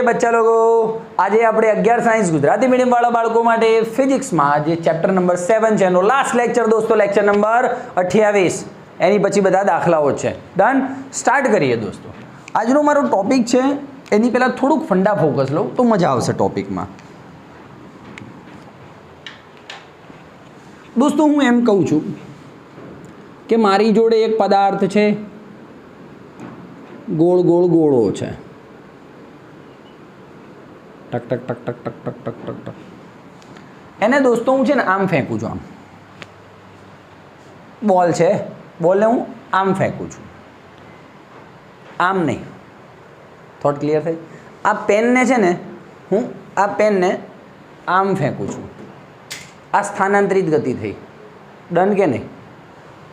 बच्चा लोगों आज આપણે 11 સાયન્સ ગુજરાતી મીડિયમ વાળા બાળકો માટે ફિઝિક્સમાં જે ચેપ્ટર નંબર 7 છે એનો લાસ્ટ લેક્ચર દોસ્તો લેક્ચર નંબર 28 એની પછી બધા દાખલાઓ છે ડન સ્ટાર્ટ કરીએ દોસ્તો આજનો મારો ટોપિક છે એની પહેલા થોડુંક ફંડા ફોકસ લો તો મજા આવશે ટોપિકમાં દોસ્તો હું એમ કહું છું કે મારી જોડે એક પદાર્થ છે ગોળ ગોળ ગોળો છે टक टक टक टक टक टक टक टक टक एने दोस्तों हूँ ने आम फेंकू छूँ आम बॉल है बॉल ने हूँ आम फेंकू छूँ आम नहीं थॉट क्लियर थे आ पेन ने ने हूँ आ पेन ने आम फेंकू छूँ आ स्थानांतरित गति थी डन के नहीं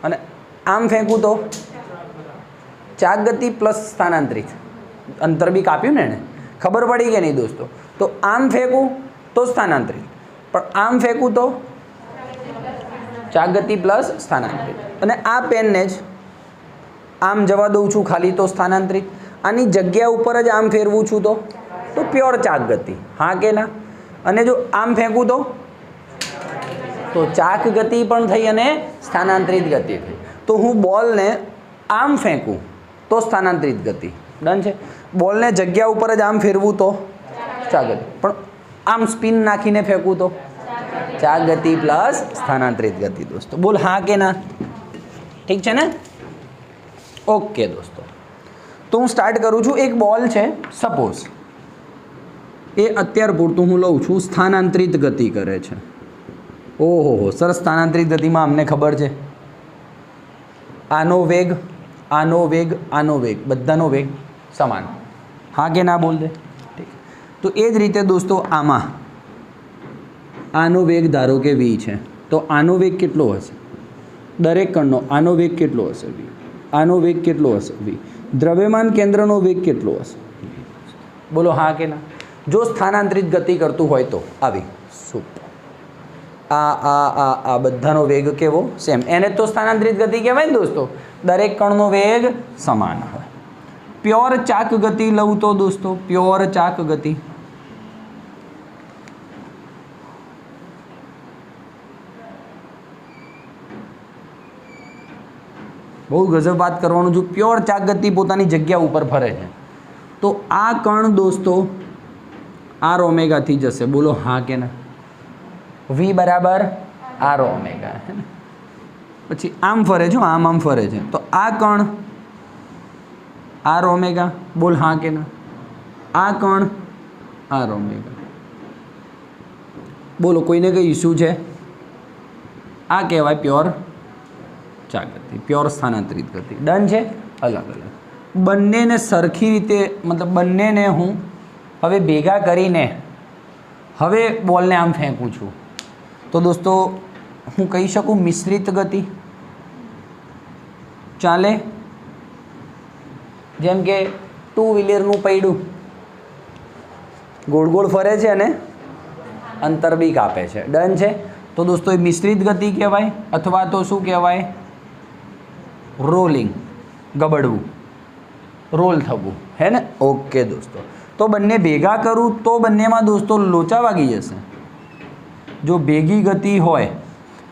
अने आम फेंकू तो चाक गति प्लस स्थानांतरित अंतर भी काप्यू ने खबर पड़ी कि नहीं दोस्तों तो आम फेंकू तो स्थानांतरित पर आम फेंकू तो चाक गति प्लस स्थानांतरित अने आ पेन ने ज आम जवा दऊँ छूँ खाली तो स्थानांतरित आनी जग्या ऊपर ज आम फेरवू छूँ तो प्योर चाक गति हाँ के ना अने जो आम फेंकू तो चाक गति पण थई अने स्थानांतरित गति थई तो हूँ बॉल ने आम फेंकू तो स्थानांतरित गति डन है बॉल ने जग्या ऊपर ज आम फेरवू तो चाक गति पण आम स्पिन नाखीने फेंकू तो चाक गति प्लस स्थानांतरित गति दोस्तों बोल हाँ के ना ठीक है ना ओके दोस्तों तो हूँ स्टार्ट करूँ छूँ एक बॉल है सपोज ए अत्यार पूरतुं हूँ लઉં છું स्थानांतरित गति करे छे ओहो सरस स्थानांतरित गति में अमने खबर है आनो वेग बधानो वेग समान हाँ के ना बोल दे ठीक तो ए ज रीते दोस्तों आमा आनो वेग धारो के वी है तो आनो वेग केटलो हशे दरेक कणनो आनो वेग केटलो हशे वी आनो वेग केटलो हशे वी द्रव्यमान केंद्रनो वेग केटलो हशे बोलो हाँ के ना जो स्थानांतरित गति करतुं होय तो आवी सुपर आ बधानो वेग केवो सेम एने तो स्थानांतरित गति कहेवाय ने दोस्तों दरेक कणनो वेग समान होय प्योर चाक गति लऊं तो दोस्तों प्योर चाक गति बहुत गजब बात करवानुं जो प्योर चाक गति पोतानी जग्या ऊपर फरे है तो आ कण दोस्तों आर ओमेगा थी जसे बोलो हाँ के ना वी बराबर आर ओमेगा है ना पछी आम फरे छो आम फरे छे तो आ कण आर ओमेगा बोल हाँ के ना आ कण आर ओमेगा बोलो कोई ने कोई इश्यू है आ कहवाय प्योर चाक गति प्योर स्थानांतरित गति डन है अलग अलग बंने ने सरखी रीते मतलब बंने ने हूँ हवे भेगा करीने हवे बॉल ने आम फेंकू छूँ तो दोस्तों हूँ कही सकूँ मिश्रित गति चाले जेम के टू व्हीलरનું પૈડું गोल गोल फरे છે અને અંતર બી કાપે છે ડન છે તો દોસ્તો એ મિશ્રિત ગતિ કહેવાય અથવા તો શું કહેવાય રોલિંગ ગબડવું રોલ થવું હે ને ઓકે દોસ્તો તો બંને ભેગા કરું તો બંનેમાં દોસ્તો લોચા વાગી જશે जो भेगी गति होय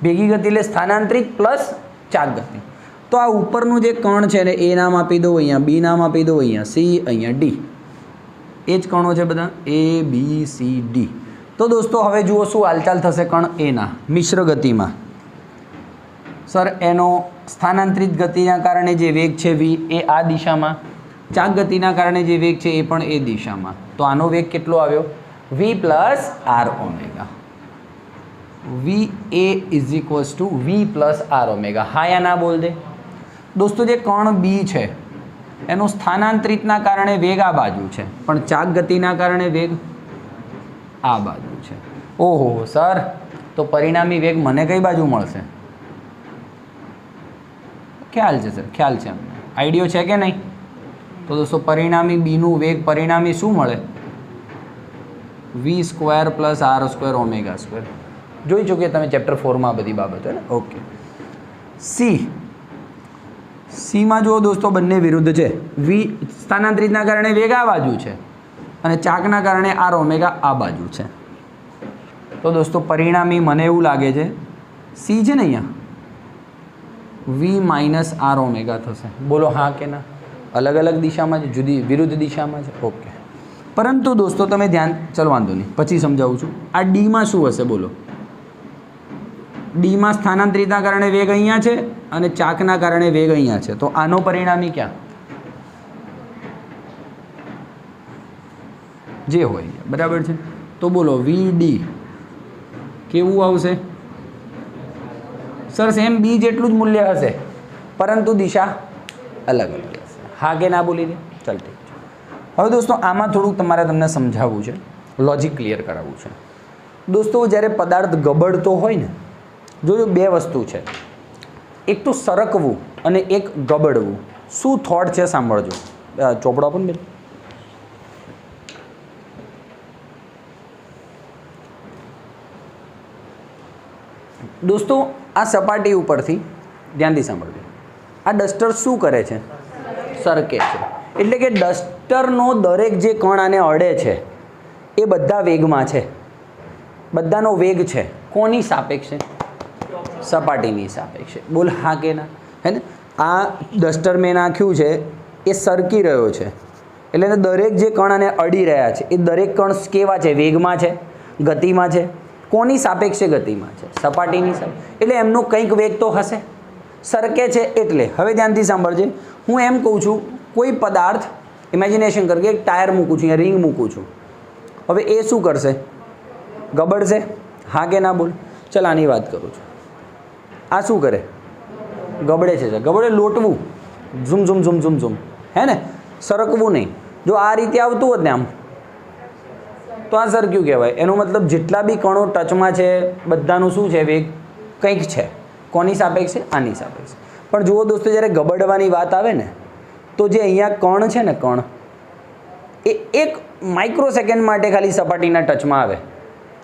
भेगी गति એટલે સ્થાનાંતરિત પ્લસ ચાક ગતિ तो आ उपरનું જે કણ છે ને એ નામ આપી દો અહીંયા બી નામ આપી દો અહીંયા સી અહીંયા ડી એ જ કણો છે બધા એ બી સી ડી તો દોસ્તો હવે જુઓ શું હાલચાલ થશે કણ એના મિશ્ર ગતિમાં સર એનો સ્થાનાંતરિત ગતિના કારણે જે વેગ છે વી એ આ દિશામાં ચાક ગતિના કારણે જે વેગ છે એ પણ એ દિશામાં તો આનો વેગ કેટલો આવ્યો V plus R omega V A is equals to V plus R omega हाँ या ना बोल दे दोस्तों जे कण बी है एनो स्थानांतरितना कारणे वेग आ बाजू है पण चाक गतिना कारणे वेग आ बाजू है ओहो सर तो परिणामी वेग मने कई बाजू मळशे ख्याल है सर ख्याल है आइडियो है कि नहीं तो दोस्तों परिणामी बी नु वेग परिणामी शू मळे v square plus r square omega square જોઈ ચૂક્યા તમે ચેપ્ટર 4 માં બધી બાબતો ને ઓકે सी में जो दोस्तों बने विरुद्ध है वी स्थानांतरित कारण वेग आ बाजू है અને ચાકના કારણે આર ઓમેગા આ બાજુ છે. તો દોસ્તો પરિણામી મને એવું લાગે છે સી છે ને અહીંયા વી માઇનસ આર ઓમેગા થશે. બોલો હા કે ના? અલગ અલગ દિશામાં છે, જુદી વિરુદ્ધ દિશામાં છે. ઓકે. પરંતુ દોસ્તો તમે ધ્યાન, ચલો વાંધો નહીં, પછી સમજાવું છું. આ ડીમાં શું હશે બોલો? ડીમાં સ્થાનાંતરિતના કારણે વેગ અહીંયા છે અને ચાકના કારણે વેગ અહીંયા છે. તો આનો પરિણામી ક્યાં? જે હોય બરાબર છે. તો બોલો વી ડી કેવું આવશે? સર સેમ બી જેટલું જ મૂલ્ય હશે પરંતુ દિશા અલગ અલગ હશે. હા કે ના બોલી દે? ચાલ ઠીક છે. હવે દોસ્તો આમાં થોડુંક તમારે તમને સમજાવવું છે, લોજિક ક્લિયર કરાવવું છે. દોસ્તો જ્યારે પદાર્થ ગબડતો હોય ને, જોજો બે વસ્તુ છે, એક તો સરકવું અને એક ગબડવું. શું થોટ છે સાંભળજો. ચોપડો આપો ને બેન. દોસ્તો આ સપાટી ઉપરથી ધ્યાનથી સાંભળજો. આ ડસ્ટર શું કરે છે? સરકે છે. એટલે કે ડસ્ટરનો દરેક જે કણ આને અડે છે એ બધા વેગમાં છે. બધાનો વેગ છે કોની સાપેક્ષે? સપાટીની સાપેક્ષે. બોલ હા કે ના? હે ને? આ ડસ્ટર મેં નાખ્યું છે એ સરકી રહ્યો છે એટલે એને દરેક જે કણ આને અડી રહ્યા છે એ દરેક કણ કેવા છે? વેગમાં છે, ગતિમાં છે. કોની સાપેક્ષે ગતિમાં છે? સપાટીની સાપેક્ષે. એટલે એમનો કંઈક વેગ તો હશે, સરકે છે એટલે. હવે ધ્યાનથી સાંભળજે. હું એમ કહું છું કોઈ પદાર્થ, ઇમેજિનેશન કરકે એક ટાયર મૂકું છું, રિંગ મૂકું છું. હવે એ શું કરશે? ગબડશે. હા કે ના બોલ? ચાલ આની વાત કરું છું. આ શું કરે? ગબડે છે. ગબડે લોટવું, ઝૂમ ઝૂમ ઝૂમ ઝૂમ ઝૂમ, હે ને? સરકવું નહીં. જો આ રીતે આવતું હોત ને આમ તો આ સરક્યું કહેવાય. એનો મતલબ જેટલા બી કણો ટચમાં છે બધાનું શું છે? વેગ કંઈક છે. કોની સાપેક્ષે? આની સાપેક્ષે. પણ જુઓ દોસ્તો, જ્યારે ગબડવાની વાત આવે ને તો જે અહીંયા કણ છે ને, કણ એ એક માઇક્રો સેકન્ડ માટે ખાલી સપાટીના ટચમાં આવે,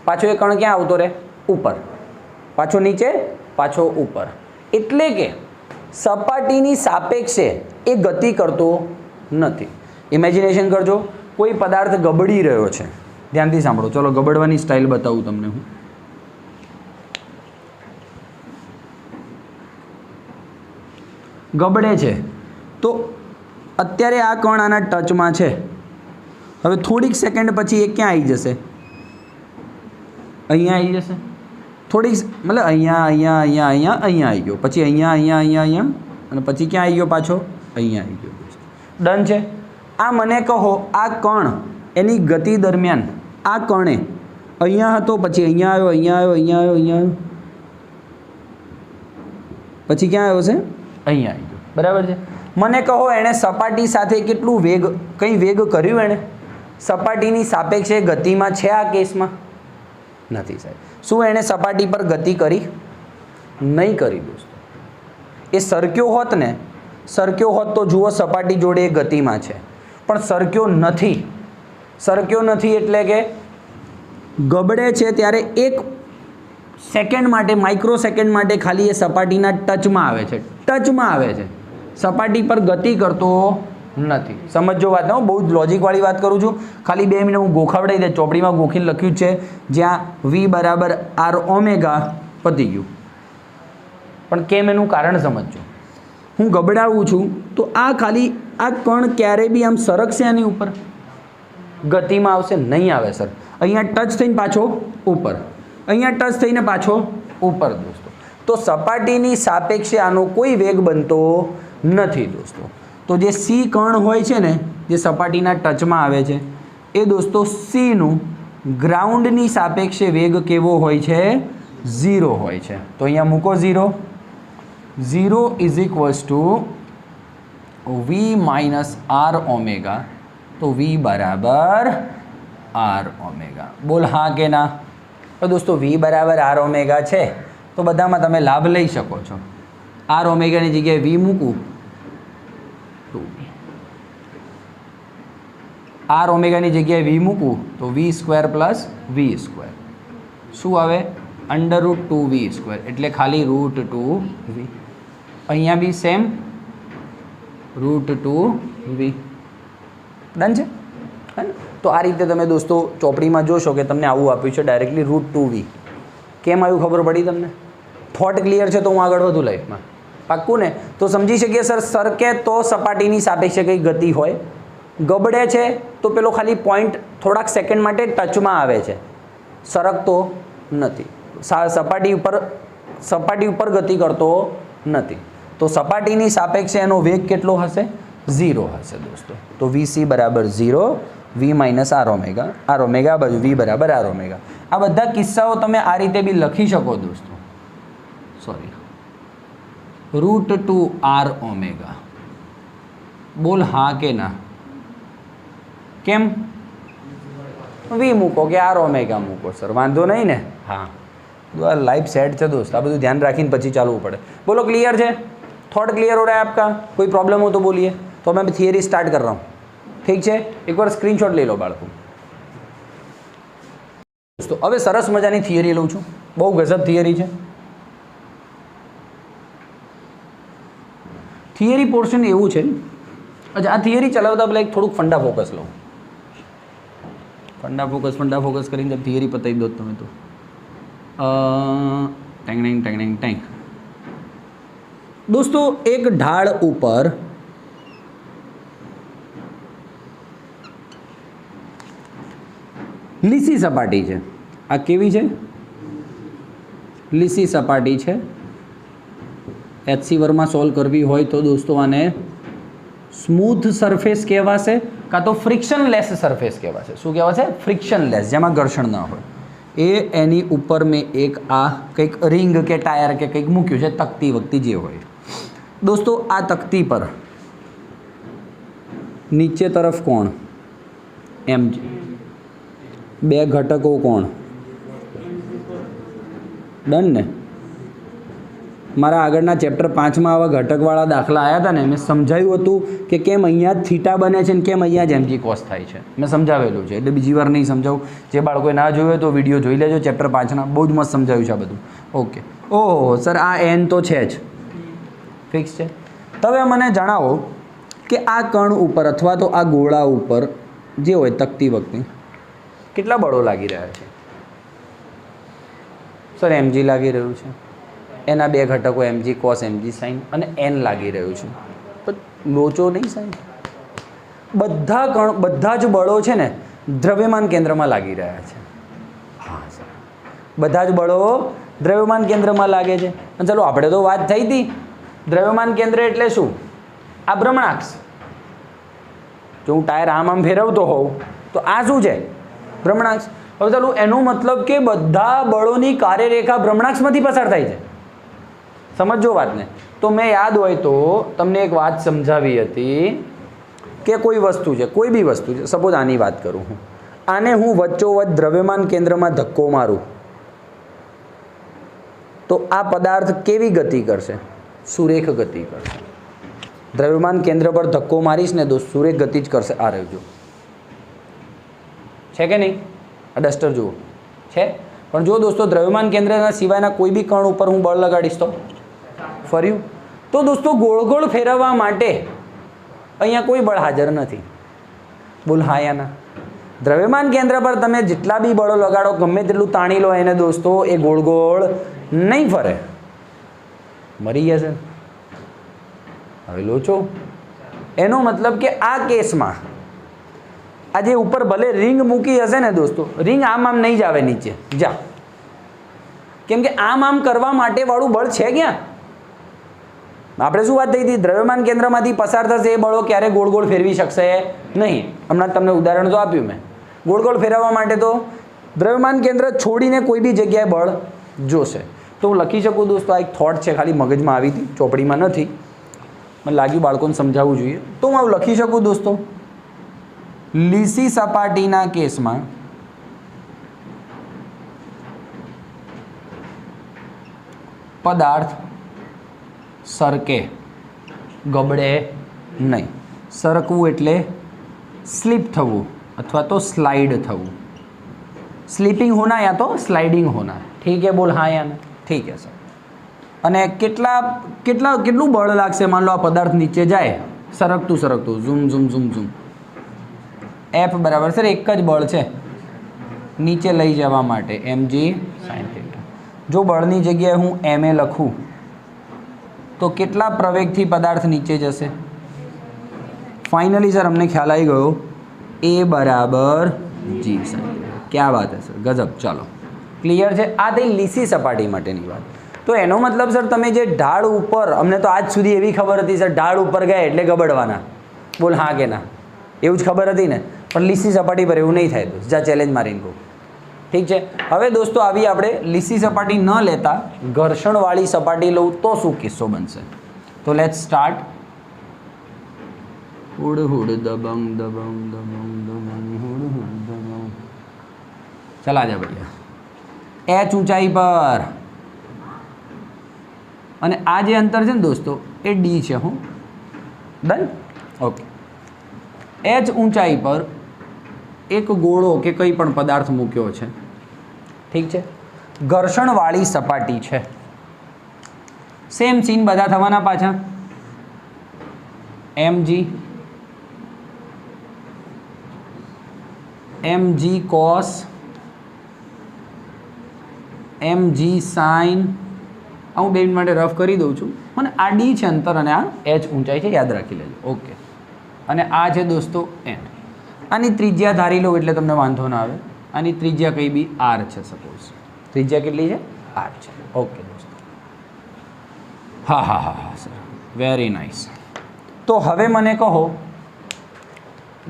પાછો એ કણ ક્યાં આવતો રહે? ઉપર. પાછો નીચે, પાછો ઉપર. એટલે કે સપાટીની સાપેક્ષે એ ગતિ કરતો નથી. ઇમેજિનેશન કરજો, કોઈ પદાર્થ ગબડી રહ્યો છે. ધ્યાનથી સાંભળો. ચલો ગબડવાની સ્ટાઇલ બતાવું તમને હું. ગબડે છે તો અત્યારે આ કણ આના ટચમાં છે. હવે થોડીક સેકન્ડ પછી એ ક્યાં આવી જશે? અહીંયા આવી જશે. થોડીક મતલબ અહીંયા અહીંયા અહીંયા અહીંયા અહીંયા આવી ગયો, પછી અહીંયા અહીંયા અહીંયા અહીંયા, અને પછી ક્યાં આવી ગયો? પાછો અહીંયા આવી ગયો. ડન છે. આ મને કહો, આ કણ એની ગતિ દરમિયાન આ કણે અહીંયા હતો, પછી અહીંયા આવ્યો, અહીંયા આવ્યો, અહીંયા આવ્યો, અહીંયા આવ્યો, પછી ક્યાં આવ્યો છે? અહીંયા આવી ગયો. બરાબર છે. મને કહો એણે સપાટી સાથે કેટલું વેગ, કંઈ વેગ કર્યું એણે? સપાટીની સાપેક્ષે ગતિમાં છે આ કેસમાં? નથી સાહેબ. શું એણે સપાટી પર ગતિ કરી? નહીં કરી દોસ્તો. એ સરક્યો હોત ને, સરક્યો હોત તો જુઓ સપાટી જોડે એ ગતિમાં છે, પણ સરક્યો નથી. સરક્યો નથી એટલે કે ગબડે છે ત્યારે એક સેકન્ડ માટે, માઇક્રો સેકન્ડ માટે ખાલી એ સપાટીના ટચમાં આવે છે. ટચમાં આવે છે, સપાટી પર ગતિ કરતો નથી. સમજો વાત ને, હું બહુ જ લોજિકવાળી વાત કરું છું. ખાલી 2 મિનિટ હું ગોખાવડાવી દે. ચોપડીમાં ગોખીને લખ્યું છે જ્યાં વી બરાબર આર ઓમેગા, પતી ગયું. પણ કેમ એનું કારણ સમજજો. હું ગબડાવું છું તો આ ખાલી આ કણ ક્યારે બી આમ સરકશે આની ઉપર? ગતિમાં આવશે? નહીં આવે સર. અહીંયા ટચ થઈને પાછો ઉપર, અહીંયા ટચ થઈને પાછો ઉપર દોસ્તો. તો સપાટીની સાપેક્ષે આનો કોઈ વેગ બનતો નથી દોસ્તો. તો જે સી કણ હોય છે ને, જે સપાટીના ટચમાં આવે છે, એ દોસ્તો સીનું ગ્રાઉન્ડની સાપેક્ષે વેગ કેવો હોય છે? 0 હોય છે. તો અહીંયા મૂકો 0. 0 is equals to v minus r omega. તો વી બરાબર આર ઓમેગા. બોલ હા કે ના? તો દોસ્તો વી બરાબર આર ઓમેગા છે તો બધામાં તમે લાભ લઈ શકો છો. આર ઓમેગાની જગ્યાએ વી મૂકું, આર ઓમેગાની જગ્યાએ વી મૂકું તો વી સ્ક્વેર પ્લસ વી સ્ક્વેર શું આવે? √2v². એટલે ખાલી √2v. અહીંયા બી સેમ √2v. ડન છે. है ને? તો આ રીતે તમે દોસ્તો ચોપડીમાં જોશો કે તમને આવું આપ્યું છે ડાયરેક્ટલી √2v. કેમ આવ્યું ખબર પડી તમને? થોટ ક્લિયર છે તો હું આગળ વધુ લાઈફમાં પાક્કું ને? તો સમજી શકીએ સર સરકે તો સપાટીની સાપેક્ષે કંઈ ગતિ હોય, ગબડે છે તો પેલો ખાલી પોઈન્ટ થોડાક સેકન્ડ માટે ટચમાં આવે છે, સરકતો નથી, સપાટી ઉપર ગતિ કરતો નથી. તો સપાટીની સાપેક્ષે એનો વેગ કેટલો હશે? 0 હશે દોસ્તો. તો vc બરાબર 0, v minus r omega, r omega બાજુ v બરાબર આર ઓમેગા. આ બધા કિસ્સાઓ તમે આ રીતે બી લખી શકો દોસ્તો. Sorry, √2r omega. બોલ હા કે ના? કેમ? v મૂકો કે આર ઓમેગા મૂકો સર, વાંધો નહીં ને? હા, लाइफ सेट है दोस्त, आप ध्यान रखी पीछे चालू पड़े. बोलो क्लियर है? थॉट क्लियर हो रहा है आपका? कोई प्रॉब्लम हो तो बोलिए. तो मैं थियरी स्टार्ट कर रहा हूँ, ठीक है? एक बार स्क्रीनशॉट ले लो बाळको. दोस्तों હવે સરસ મજાની થિયરી લઉં છું, બહુ ગજબ થિયરી છે. થિયરી પોર્શન એવું છે. અચ્છા, આ થિયરી ચલાવતા પહેલાં એક થોડુંક ફંડા ફોકસ લો. ફંડા ફોકસ કરીને જબ થિયરી પતાવી દો તમે તો ટેંગ. दोस्तों एक ढाल ऊपर લીસી સપાટી છે. આ કેવી છે? લીસી સપાટી છે. HC વર્ગમાં સોલ્વ કરવી હોય તો દોસ્તો આને સ્મૂથ સરફેસ કહેવાશે કાં તો ફ્રિક્શનલેસ સરફેસ કહેવાશે. શું કહેવાશે? ફ્રિક્શનલેસ, જેમાં ઘર્ષણ ના હોય. એની ઉપર મેં એક આ કંઈક રિંગ કે ટાયર કે કંઈક મૂક્યું છે, તકતી વખતી જે હોય. દોસ્તો આ તકતી પર નીચે તરફ કોણ? mg. બે ઘટકો કોણ? ડન ને? મારા આગળના ચેપ્ટર 5માં આવા ઘટકવાળા દાખલા આવ્યા હતા ને, મેં સમજાવ્યું હતું કે કેમ અહીંયા જ થીટા બને છે ને કેમ અહીંયા જ mg cos થાય છે. મેં સમજાવેલું છે, એટલે બીજી વાર નહીં સમજાવું. જે બાળકોએ ના જોયું તો વિડીયો જોઈ લેજો ચેપ્ટર 5ના, બહુ જ મસ્ત સમજાવ્યું છે આ બધું. ઓકે. ઓહો સર, આ n તો છે જ, ફિક્સ છે. તો હવે મને જણાવો કે આ કણ ઉપર અથવા તો આ ગોળા ઉપર જે હોય તકતી વખતે કેટલા બળો લાગી રહ્યા છે? સર mg લાગી રહ્યું છે, એના બે ઘટકો mg cos mg sin અને n લાગી રહ્યું છે. પણ લોચો નહીં સાહેબ, બધા જ બળો છે ને દ્રવ્યમાન કેન્દ્રમાં લાગી રહ્યા છે. હા સર, બધા જ બળો દ્રવ્યમાન કેન્દ્રમાં લાગે છે. અને ચાલો આપણે તો વાત થઈ હતી, દ્રવ્યમાન કેન્દ્ર એટલે શું? આ ભ્રમણાક્ષ. જો હું ટાયર આમ ફેરવતો હોઉં તો આ શું છે? ભ્રમણાક્ષ. હવે ચાલો એનો મતલબ કે બધા બળોની કાર્યરેખા ભ્રમણાક્ષમાંથી પસાર થાય છે. સમજો વાતને. તો મેં યાદ હોય તો તમને એક વાત સમજાવી હતી કે કોઈ વસ્તુ છે, કોઈ બી વસ્તુ છે, સપોઝ આની વાત કરું હું, આને હું વચ્ચોવચ્ચ દ્રવ્યમાન કેન્દ્રમાં ધક્કો મારું તો આ પદાર્થ કેવી ગતિ કરશે? સુરેખ ગતિ કરશે. દ્રવ્યમાન કેન્દ્ર પર ધક્કો મારીશ ને દોસ્ત, સુરેખ ગતિ જ કરશે. આ રહેજો છે કે નહીં? આ ડસ્ટર જુઓ છે. પણ જો દોસ્તો દ્રવ્યમાન કેન્દ્રના સિવાયના કોઈ બી કણ ઉપર હું બળ લગાડીશ તો ફર્યું. તો દોસ્તો ગોળ ગોળ ફેરવવા માટે અહીંયા કોઈ બળ હાજર નથી. બોલ હા યા ના? દ્રવ્યમાન કેન્દ્ર પર તમે જેટલા બી બળો લગાડો, ગમે તેટલું તાણી લો એને દોસ્તો, એ ગોળ ગોળ નહીં ફરે, મરી જશે. હવે લોચો. એનો મતલબ કે આ કેસમાં આ જે ઉપર ભલે રિંગ મૂકી હશે ને દોસ્તો, રિંગ આમ નહીં જ આવે નીચે, જા. કેમ કે આમ કરવા માટે વાળું બળ છે ક્યાં? આપણે શું વાત થઈ હતી? દ્રવ્યમાન કેન્દ્રમાંથી પસાર થશે એ બળો ક્યારે ગોળ ગોળ ફેરવી શકશે નહીં. હમણાં તમને ઉદાહરણ તો આપ્યું મેં. ગોળ ગોળ ફેરવવા માટે તો દ્રવ્યમાન કેન્દ્ર છોડીને કોઈ બી જગ્યાએ બળ જોશે. તો હું લખી શકું દોસ્તો, આ એક થોટ છે, ખાલી મગજમાં આવી હતી, ચોપડીમાં નથી, મને લાગ્યું બાળકોને સમજાવવું જોઈએ. તો હું આવું લખી શકું દોસ્તો, લીસી સપાટીના કેસમાં પદાર્થ સરકે, ગબડે નહીં. સરકવું એટલે સ્લીપ થવું અથવા તો સ્લાઇડ થવું. સ્લીપિંગ હોના યા તો સ્લાઇડિંગ હોના. ઠીક है? બોલ હા યા ના? ઠીક है સર. અને કેટલું બળ લાગશે? માન લો આ પદાર્થ નીચે જાય, સરકતું ઝૂમ ઝૂમ ઝૂમ ઝૂમ, એફ બરાબર સર એક જ બળ છે નીચે લઈ જવા માટે mg sin થીટા. જો બળની જગ્યાએ હું ma લખું તો કેટલા પ્રવેગથી પદાર્થ નીચે જશે? ફાઇનલી સર અમને ખ્યાલ આવી ગયો a બરાબર g sin થીટા. ક્યાં વાત હે સર, ગજબ. ચાલો ક્લિયર છે. આ થઈ લીસી સપાટી માટેની વાત. તો એનો મતલબ સર તમે જે ઢાળ ઉપર, અમને તો આજ સુધી એવી ખબર હતી સર ઢાળ ઉપર ગયા એટલે ગબડવાના. બોલ હા કે ના? એવું જ ખબર હતી ને. પણ લીસી સપાટી પર એવું નહીં થાય. દોસ્ત જા ચેલેન્જ મારીને કહું. ઠીક છે. હવે દોસ્તો આવી આપણે લીસી સપાટી ન લેતા ઘર્ષણવાળી સપાટી લઉં તો શું કિસ્સો બનશે? તો લેટ્સ સ્ટાર્ટ. હુડ હુડ દબંગ દબંગ દબંગ દબંગ હુડ હુડ દબંગ. ચલા જા ભૈયા. h ઊંચાઈ પર અને આ જે અંતર છે ને દોસ્તો એ d છે. હું ડન. ઓકે. h ઊંચાઈ પર એક ગોળો કે કંઈ પણ પદાર્થ મૂક્યો છે. ઠીક છે. ઘર્ષણવાળી સપાટી છે. સેમ સીન બધા થવાના પાછા. mg cos mg sin. હું 2 મિનિટ માટે રફ કરી દઉં છું. મને આ d છે અંતર અને આ h ઊંચાઈ છે, યાદ રાખી લેજો. ઓકે. અને આ છે દોસ્તો n. આની ત્રિજ્યા ધારી લો એટલે તમને વાંધો ના આવે. આની ત્રિજ્યા કઈ બી r છે. સપોઝ ત્રિજ્યા કેટલી છે? r છે. ઓકે દોસ્તો. હા હા હા હા સર, વેરી નાઇસ. તો હવે મને કહો,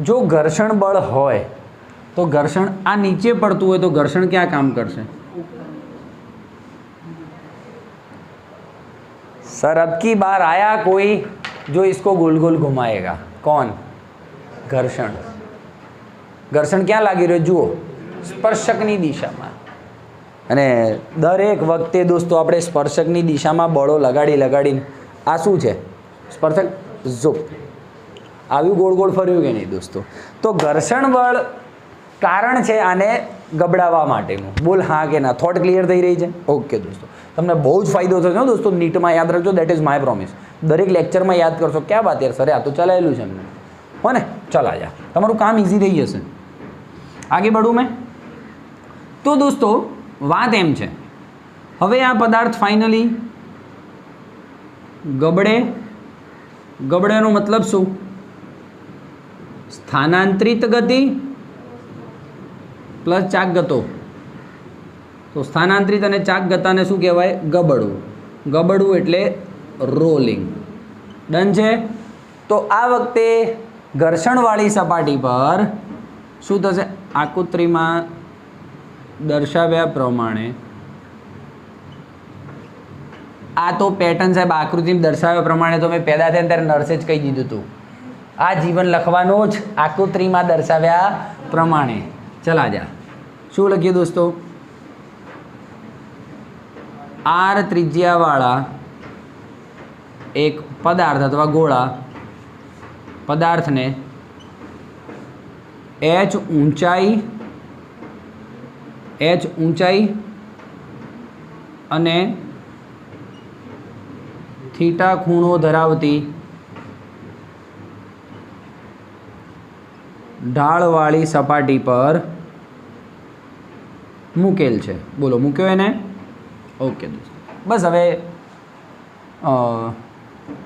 જો ઘર્ષણ બળ હોય તો ઘર્ષણ આ નીચે પડતું હોય તો ઘર્ષણ ક્યાં કામ કરશે? सर अब की बार आया कोई जो इसको गोल गोल घुमाएगा. कौन? घर्षण. ઘર્ષણ ક્યાં લાગી રહ્યું? જુઓ, સ્પર્શકની દિશામાં. અને દરેક વખતે દોસ્તો આપણે સ્પર્શકની દિશામાં બળો લગાડીને આ શું છે? સ્પર્શક ઝુપ આવ્યું, ગોળ ગોળ ફર્યું કે નહીં દોસ્તો? તો ઘર્ષણ બળ કારણ છે આને ગબડાવવા માટેનું. બોલ હા કે ના? થોટ ક્લિયર થઈ રહી છે? ઓકે દોસ્તો, તમને બહુ જ ફાયદો થશે દોસ્તો. નીટમાં યાદ રાખજો, દેટ ઇઝ માય પ્રોમિસ. દરેક લેક્ચરમાં યાદ કરશો. ક્યાં વાત યાર, સરે આ તો ચલાવેલું છે એમને. હો ને? ચલા જા, તમારું કામ ઇઝી થઈ જશે. આગે બઢું મેં. તો દોસ્તો વાત એમ છે, હવે આ પદાર્થ ફાઇનલી ગબડેનો મતલબ શું? સ્થાનાંતરિત ગતિ પ્લસ ચાક ગતો. તો સ્થાનાંતરિત અને ચાક ગતાને શું કહેવાય? ગબડવું. ગબડવું એટલે રોલિંગ. ડન છે. તો આ વખતે ઘર્ષણવાળી સપાટી પર શું થશે? આકૃતિમાં દર્શાવ્યા પ્રમાણે, આ તો પેટર્ન સાહેબ આકૃતિમાં દર્શાવ્યા પ્રમાણે તો મેં પેદા થયા ત્યારે નર્સે જ કહી દીધું હતું. આ જીવન લખવાનું જ આકૃતિમાં દર્શાવ્યા પ્રમાણે. ચલા જા. શું લખીએ દોસ્તો? r ત્રિજ્યાવાળા એક પદાર્થ અથવા ગોળા પદાર્થને h ઊંચાઈ અને થીટા ખૂણો ધરાવતી ઢાળવાળી સપાટી પર મૂકેલ છે. બોલો, મૂક્યો એને? ઓકે દોસ્તો. બસ હવે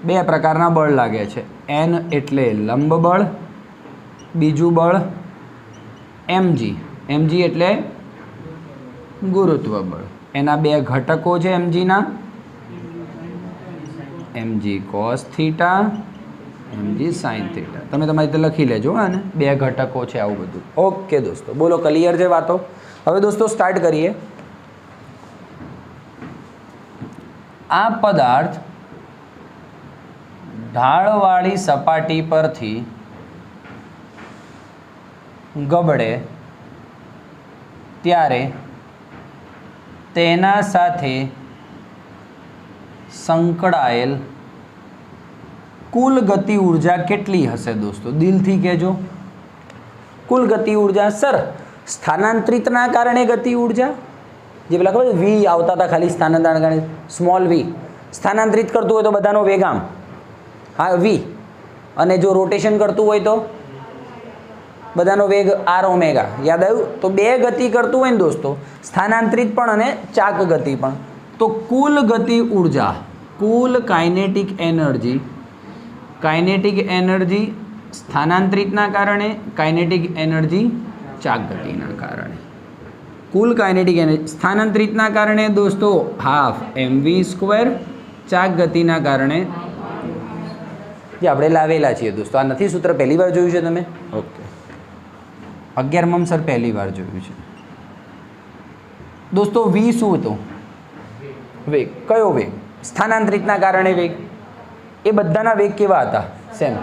બે પ્રકારના બળ લાગે છે. n એટલે લંબ બળ, બીજું બળ mg એટલે ગુરુત્વ બળ. એના બે ઘટકો છે mgના, mg cos theta, mg sin theta. તમે તમારી રીતે લખી લેજો. અને બે ઘટકો છે આવું બધું. ઓકે દોસ્તો, બોલો ક્લિયર છે વાતો? હવે દોસ્તો સ્ટાર્ટ કરીએ. આ પદાર્થ ઢાળવાળી સપાટી પરથી ગબડે ત્યારે તેના સાથે સંકળાયેલ કુલ ગતિ ઉર્જા કેટલી હશે દોસ્તો? દિલથી કહેજો. કુલ ગતિ ઉર્જા સર સ્થાનાંતરિતના કારણે ગતિ ઉર્જા, જે પેલા ખબર વી આવતા હતા ખાલી સ્થાનાંતરણ કારણે, સ્મોલ વી. સ્થાનાંતરિત કરતું હોય તો બધાનો વેગ આમ, હા વી. અને જો રોટેશન કરતું હોય તો બધાનો વેગ આર ઓમેગા. યાદ આવ્યું? તો બે ગતિ કરતું હોય ને દોસ્તો, સ્થાનાંતરિત પણ અને ચાક ગતિ પણ, તો કુલ ગતિ ઉર્જા, કુલ કાઇનેટિક એનર્જી સ્થાનાંતરિતના કારણે, કાઇનેટિક એનર્જી ચાક ગતિના કારણે. કુલ કાઇનેટિક એનર્જી સ્થાનાંતરિતના કારણે દોસ્તો હાફ mv², ચાક ગતિના કારણે જે આપણે લાવેલા છીએ દોસ્તો. આ નથી સૂત્ર પહેલી વાર જોયું છે તમે? ઓકે, 11મમ સર પહેલી વાર જોયું છે દોસ્તો. વી શું હતો? વેગ. કયો વેગ? સ્થાનાંતરિતના કારણે વેગ. એ બધાના વેગ કેવા હતા? સેમ.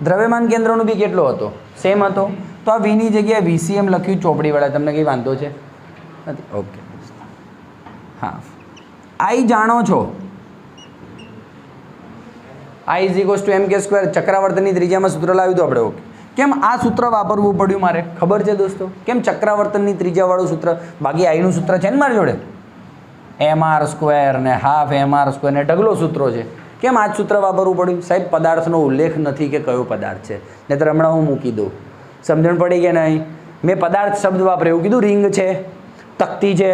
દ્રવ્યમાન કેન્દ્રનો બી કેટલો હતો? સેમ હતો. તો આ વીની જગ્યાએ VCM લખ્યું ચોપડીવાળા, તમને કંઈ વાંધો છે? નથી. ઓકે, હા. આઈ જાણો છો, I = mk². ચક્રાવર્તનની ત્રિજ્યામાં સૂત્ર લાવ્યું હતું આપણે. ઓકે, કેમ આ સૂત્ર વાપરવું પડ્યું મારે? ખબર છે દોસ્તો કેમ? ચક્રાવર્તનની ત્રિજ્યાવાળું સૂત્ર. બાકી આઈનું સૂત્ર છે ને મારી જોડે, mr² ને હાફ mr² ને ઢગલો સૂત્રો છે. કેમ આ જ સૂત્ર વાપરવું પડ્યું? સાહેબ પદાર્થનો ઉલ્લેખ નથી કે કયો પદાર્થ છે, નહીંતર હમણાં હું મૂકી દઉં. સમજણ પડી કે નહીં? મેં પદાર્થ શબ્દ વાપર્યો, એવું કીધું રિંગ છે, તકતી છે,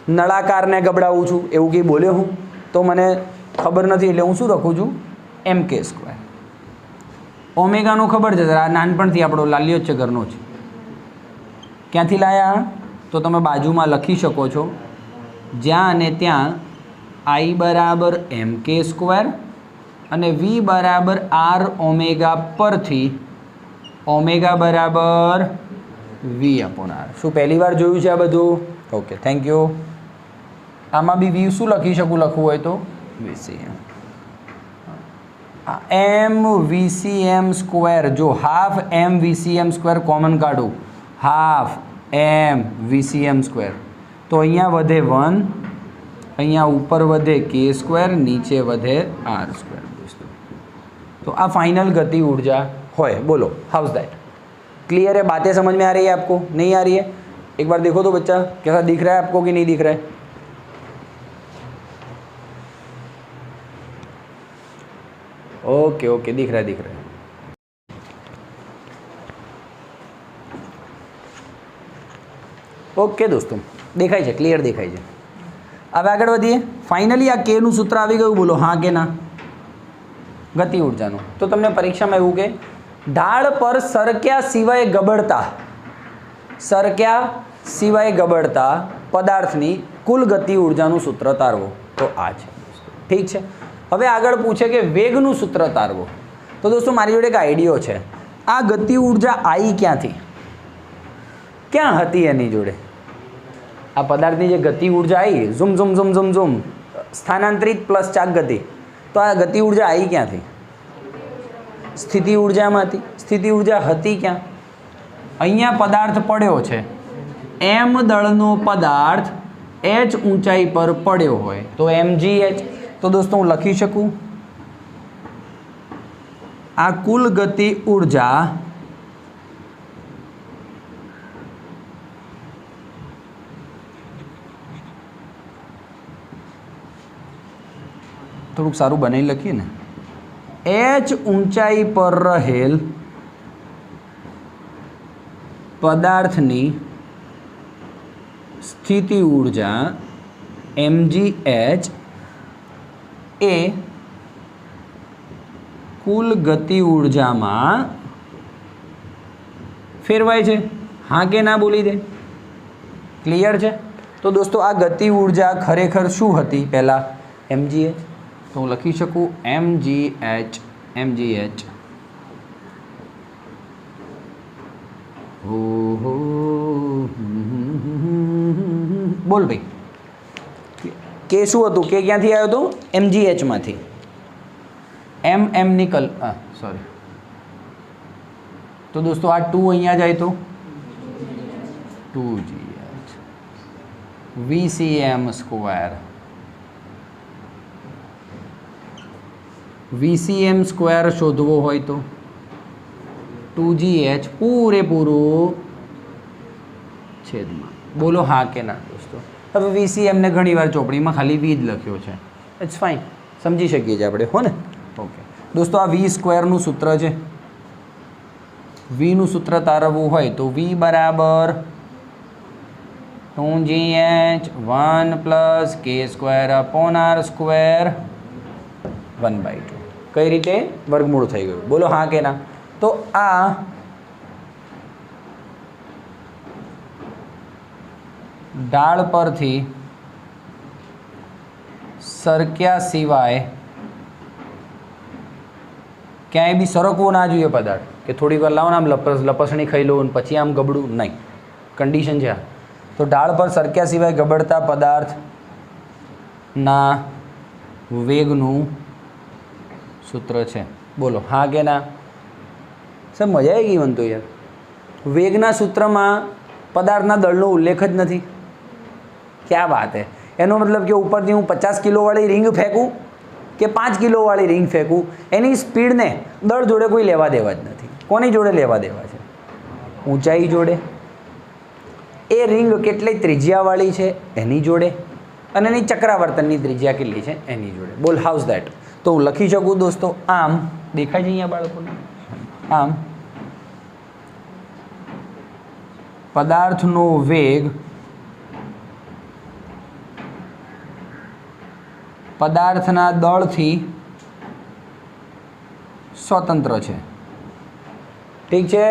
નળાકારને ગબડાવું છું એવું કંઈ બોલ્યો હું? તો મને ખબર નથી એટલે હું શું લખું છું? mk². ઓમેગાનું ખબર છે, આ નાનપણથી આપણો લાલ્યો જ છે, ઘરનો જ. ક્યાંથી લાયા? તો તમે બાજુમાં લખી શકો છો, જ્યાં અને ત્યાં I = mk² અને V = r ઓમેગા પરથી ઓમેગા બરાબર V/r. શું પહેલી વાર જોયું છે આ બધું? Okay, thank you. આમાં બી V શું લખી શકું? લખવું હોય તો VCM. mVCM². જો હાફ mVCM² કોમન કાઢું, હાફ mVCM², તો અહીંયા વધે 1, અહીંયા ઉપર વધે k², નીચે વધે r². દોસ્તો तो आ फाइनल गति ऊर्जा होए. बोलो हाउस दैट? क्लियर है? बातें समझ में आ रही है आपको? नहीं आ रही है? एक बार देखो तो बच्चा, कैसा दिख रहा है आपको कि नहीं दिख रहा है? ओके ओके, दिख रहा है, दिख रहा है. ओके दोस्तों, देखाय છે, क्लियर देखाय છે. હવે આગળ વધીએ. ફાઇનલી આ કે નું સૂત્ર આવી ગયું. બોલો હા કે ના? ગતિ ઊર્જાનું. તો તમને પરીક્ષામાં એવું કે ઢાળ પર સરક્યા સિવાય ગબડતા પદાર્થની કુલ ગતિ ઊર્જાનું સૂત્ર તારવો. તો આ છે. ઠીક છે. હવે આગળ પૂછે કે વેગનું સૂત્ર તારવો. તો દોસ્તો મારી જોડે એક આઈડિયો છે. આ ગતિ ઊર્જા આવી ક્યાંથી? ક્યાં હતી એની જોડે? આ પદાર્થની જે ગતિ ઊર્જા આવી, ઝુમ ઝુમ ઝુમ ઝુમ ઝુમ, સ્થાનાંતરિત પ્લસ ચાક ગતિ, તો આ ગતિ ઊર્જા આવી ક્યાંથી? સ્થિતિ ઊર્જામાંથી. સ્થિતિ ઊર્જા હતી ક્યાં? અહીંયા પદાર્થ પડ્યો છે, m દળનો પદાર્થ h ઊંચાઈ પર પડ્યો હોય તો mgh. તો દોસ્તો હું લખી શકું, આ કુલ ગતિ ઊર્જા થોડુંક સારું બનાવી લખીએ ને, h ઊંચાઈ પર રહેલ પદાર્થની સ્થિતિ ઊર્જા mgh એ કુલ ગતિ ઊર્જામાં ફેરવાય છે. હા કે ના બોલી દે? ક્લિયર છે? તો દોસ્તો આ ગતિ ઊર્જા ખરેખર શું હતી? પહેલાં mgh. તો હું લખી શકું mgh. બોલ ભાઈ, કે શું હતું? કે ક્યાંથી આવ્યો હતો? mgh માંથી. m nickel, sorry. તો દોસ્તો આ 2 અહીંયા જાય તો 2gh VCM². VCM² શોધવો હોય તો 2gh પૂરેપૂરું છેદમાં. બોલો હા કે ના દોસ્તો? હવે VCM ને ઘણી વાર ચોપડીમાં ખાલી v જ લખ્યો છે. ઇટ્સ ફાઇન, સમજી શકીએ છીએ આપણે, હો ને? ઓકે દોસ્તો, આ v² નું સૂત્ર છે. વીનું સૂત્ર તારવવું હોય તો વી બરાબર 2gh 1 + k² r² 1/2. કઈ રીતે વર્ગમૂળ થઈ ગયું? બોલો હા કે ના? તો આ ઢાળ પરથી સરક્યા સિવાય ક્યાંય બી સરકવો ના જોઈએ પદાર્થ, કે થોડીક વાર લાવો ને આમ લપસણી ખાઈ લો પછી આમ ગબડું નહીં. કન્ડિશન છે આ. તો ઢાળ પર સરક્યા સિવાય ગબડતા પદાર્થના વેગનું સૂત્ર છે. બોલો હા કે ના? સર મજા આવી ગઈ મને તો યાર. વેગના સૂત્રમાં પદાર્થના દળનો ઉલ્લેખ જ નથી. ક્યાં વાત હે? એનો મતલબ કે ઉપરથી હું 50 કિલોવાળી રિંગ ફેંકું કે 5 કિલોવાળી રિંગ ફેંકું, એની સ્પીડને દળ જોડે કોઈ લેવા દેવા જ નથી. કોની જોડે લેવા દેવા છે? ઊંચાઈ જોડે. એ રિંગ કેટલી ત્રિજ્યાવાળી છે એની જોડે, અને એની ચક્રાવર્તનની ત્રિજ્યા કેટલી છે એની જોડે. બોલ હાઉસ ધેટ? તો હું લખી શકું દોસ્તો આમ. દેખાય છે અહીંયા બાળકોને? આમ પદાર્થનો વેગ પદાર્થના દળથી સ્વતંત્ર છે. ઠીક છે?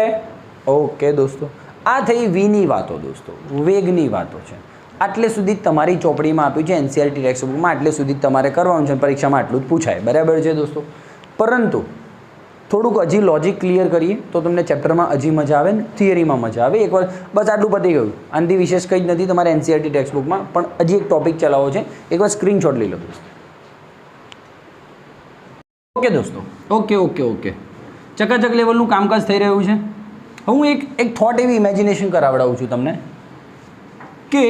ઓકે દોસ્તો, આ થઈ વીની વાતો દોસ્તો, વેગની વાતો છે. આટલે સુધી તમારી ચોપડીમાં આપ્યું છે, એનસીઈઆરટી ટેક્સ્ટ બુકમાં આટલે સુધી તમારે કરવાનું છે. પરીક્ષામાં આટલું જ પૂછાય, બરાબર છે દોસ્તો? પરંતુ થોડુંક હજી લોજિક ક્લિયર કરીએ તો તમને ચેપ્ટરમાં હજી મજા આવે ને થિયરીમાં મજા આવે. એકવાર બસ આટલું પતી ગયું. આનાથી વિશેષ કંઈ જ નથી તમારે એનસીઈઆરટી ટેક્સ્ટ બુકમાં, પણ હજી એક ટોપિક ચલાવો છે. એકવાર સ્ક્રીનશોટ લઈ લો દોસ્તો. ઓકે દોસ્તો, ઓકે ઓકે ઓકે, ચકાચક લેવલનું કામકાજ થઈ રહ્યું છે. હું એક થોટ એવી ઇમેજિનેશન કરાવડાવું છું તમને કે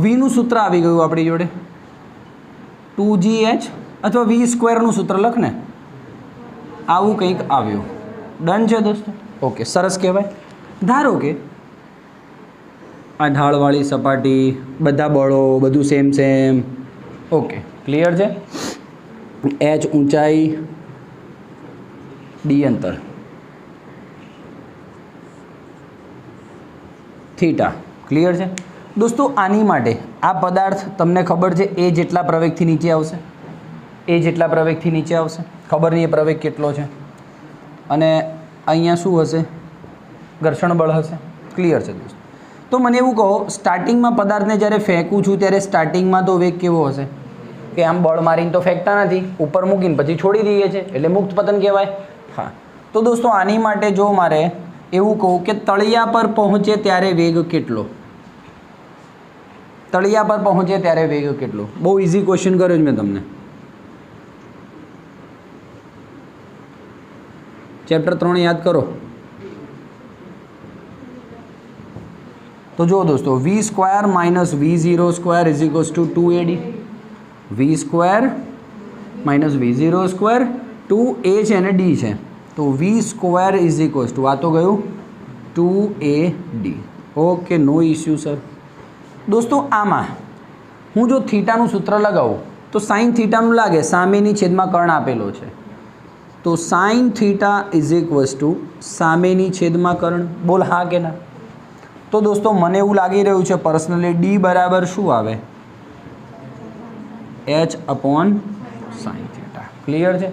વીનું સૂત્ર આવી ગયું આપણી જોડે, 2gh અથવા v² સૂત્ર લખ ને, આવું કંઈક આવ્યું. ડન છે દોસ્તો? ઓકે, સરસ કહેવાય. ધારો કે આ ઢાળવાળી સપાટી, બધા બળો, બધું સેમ સેમ. ઓકે, ક્લિયર છે? h ઊંચાઈ, d અંતર, થીટા. ક્લિયર છે દોસ્તો? આની માટે આ પદાર્થ તમને ખબર છે એ જેટલા પ્રવેગથી નીચે આવશે, એ જેટલા પ્રવેગથી નીચે આવશે. ખબર નહીં એ પ્રવેગ કેટલો છે. અને અહીંયા શું હશે? ઘર્ષણ બળ હશે. ક્લિયર છે દોસ્તો? તો મને એવું કહો, સ્ટાર્ટિંગમાં પદાર્થને જ્યારે ફેંકું છું ત્યારે સ્ટાર્ટિંગમાં તો વેગ કેવો હશે? કે આમ બળ મારીને તો ફેંકતા નથી, ઉપર મૂકીને પછી છોડી દઈએ છીએ, એટલે મુક્ત પતન કહેવાય. હા, તો દોસ્તો આની માટે જો મારે એવું કહું કે તળિયા પર પહોંચે ત્યારે વેગ કેટલો? તળિયા પર પહોંચે ત્યારે વેગ કેટલો? બહુ ઇઝી ક્વેશ્ચન કર્યો જ મેં તમને. ચેપ્ટર 3 યાદ કરો. તો જો દોસ્તો, v² - v02 = 2ad. v² - v02 2a છે અને d છે, તો v² આ તો ગયું 2ad. ઓકે, નો ઇસ્યુ સર. દોસ્તો આમાં હું જો થીટાનું સૂત્ર લગાવું તો સાઇન થીટાનું લાગે, સામેની છેદમાં કર્ણ આપેલો છે, તો સાઇન થીટા = સામેની છેદમાં કર્ણ. બોલ હા કે ના? તો દોસ્તો મને એવું લાગી રહ્યું છે પર્સનલી d બરાબર શું આવે? h/sin theta. ક્લિયર છે?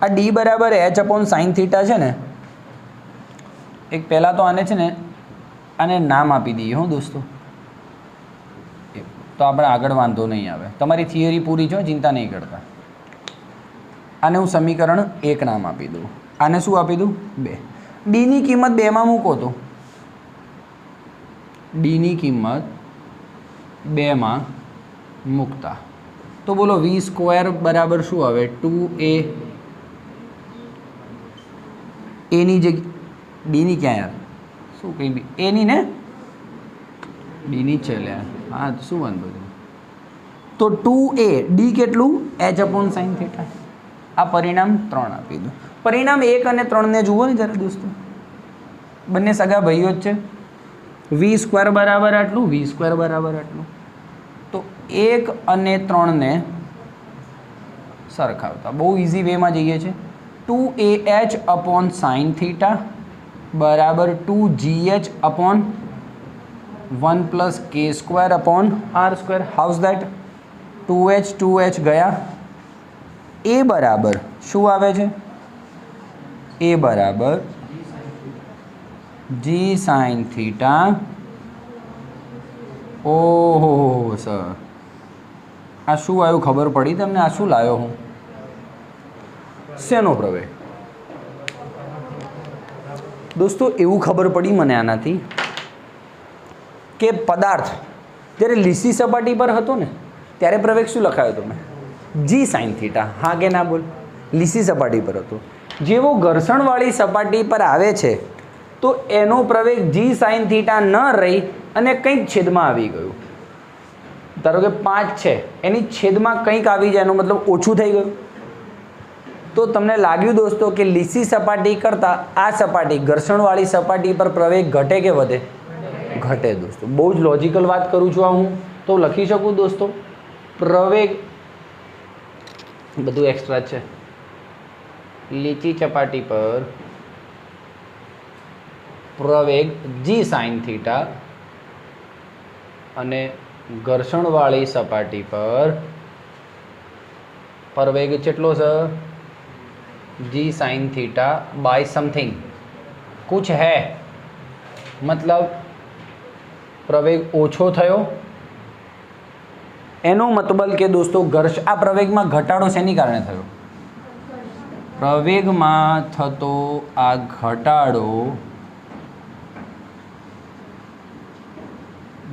આ d બરાબર h/sin થીટા છે ને, એક પહેલાં તો આને છે ને, આને નામ આપી દઈએ હો દોસ્તો, તો આપણે આગળ વાંધો નહીં આવે. તમારી થિયરી પૂરી છે, ચિંતા નહીં કરતા. આને હું સમીકરણ 1 નામ આપી દઉં. આને શું આપી દઉં? 2. ડીની કિંમત 2માં મૂકો તો ડીની કિંમત 2માં મૂકતા તો બોલો v² બરાબર શું આવે? 2a. એની જગ્યા ડીની ક્યાં યાર? શું કંઈ બી એની ને, ડીની છે લે. હા, શું વાંધો છે? તો 2a, ડી કેટલું? h/sin theta. આ પરિણામ 3 આપી દો. પરિણામ 1 અને 3 ને જુઓ ને જરા દોસ્તો, બંને સગા ભાઈઓ જ છે. v² બરાબર આટલું, v² બરાબર આટલું. તો 1 અને 3 ને સરખાવતા બહુ ઇઝી વેમાં જઈએ છીએ. 2ah/sin થીટા બરાબર 2gh upon 1 + k² upon r². House that? 2h ગયા. એ બરાબર શું આવે છે? એ બરાબર g sin થીટા. ઓહો સર, આ શું આવ્યું ખબર પડી તમને? આ શું લાવ્યો હું? શેનો પ્રવેગ? દોસ્તો એવું ખબર પડી મને આનાથી કે પદાર્થ જ્યારે લીસી સપાટી પર હતો ને ત્યારે પ્રવેગ શું લખાયો હતો મેં? જી સાઇન થીટા. હા કે ના બોલ? લીસી સપાટી પર હતો. જેવો ઘર્ષણવાળી સપાટી પર આવે છે તો એનો પ્રવેગ જી સાઇન થીટા ન રહી અને કંઈક છેદમાં આવી ગયું. ધારો કે 5 છે, એની છેદમાં કંઈક આવી જાય, એનો મતલબ ઓછું થઈ ગયું. તો તમને લાગ્યું દોસ્તો કે લીસી સપાટી કરતાં આ સપાટી ઘર્ષણવાળી સપાટી પર પ્રવેગ ઘટે કે વધે? ઘટે દોસ્તો. બહુ જ લોજિકલ વાત કરું છું આ હું. તો લખી શકું દોસ્તો, પ્રવેગ બધું એક્સ્ટ્રા છે. લીસી સપાટી પર પ્રવેગ જી સાઇન થીટા અને ઘર્ષણવાળી સપાટી પર પ્રવેગ કેટલો છે? जी साइन थीटा बाय समथिंग कुछ है, मतलब प्रवेग ओछो थयो. एनो मतलब के दोस्तों आ प्रवेग में घटाडो शेनी कारणे थयो? प्रवेग में थतो आ घटाडो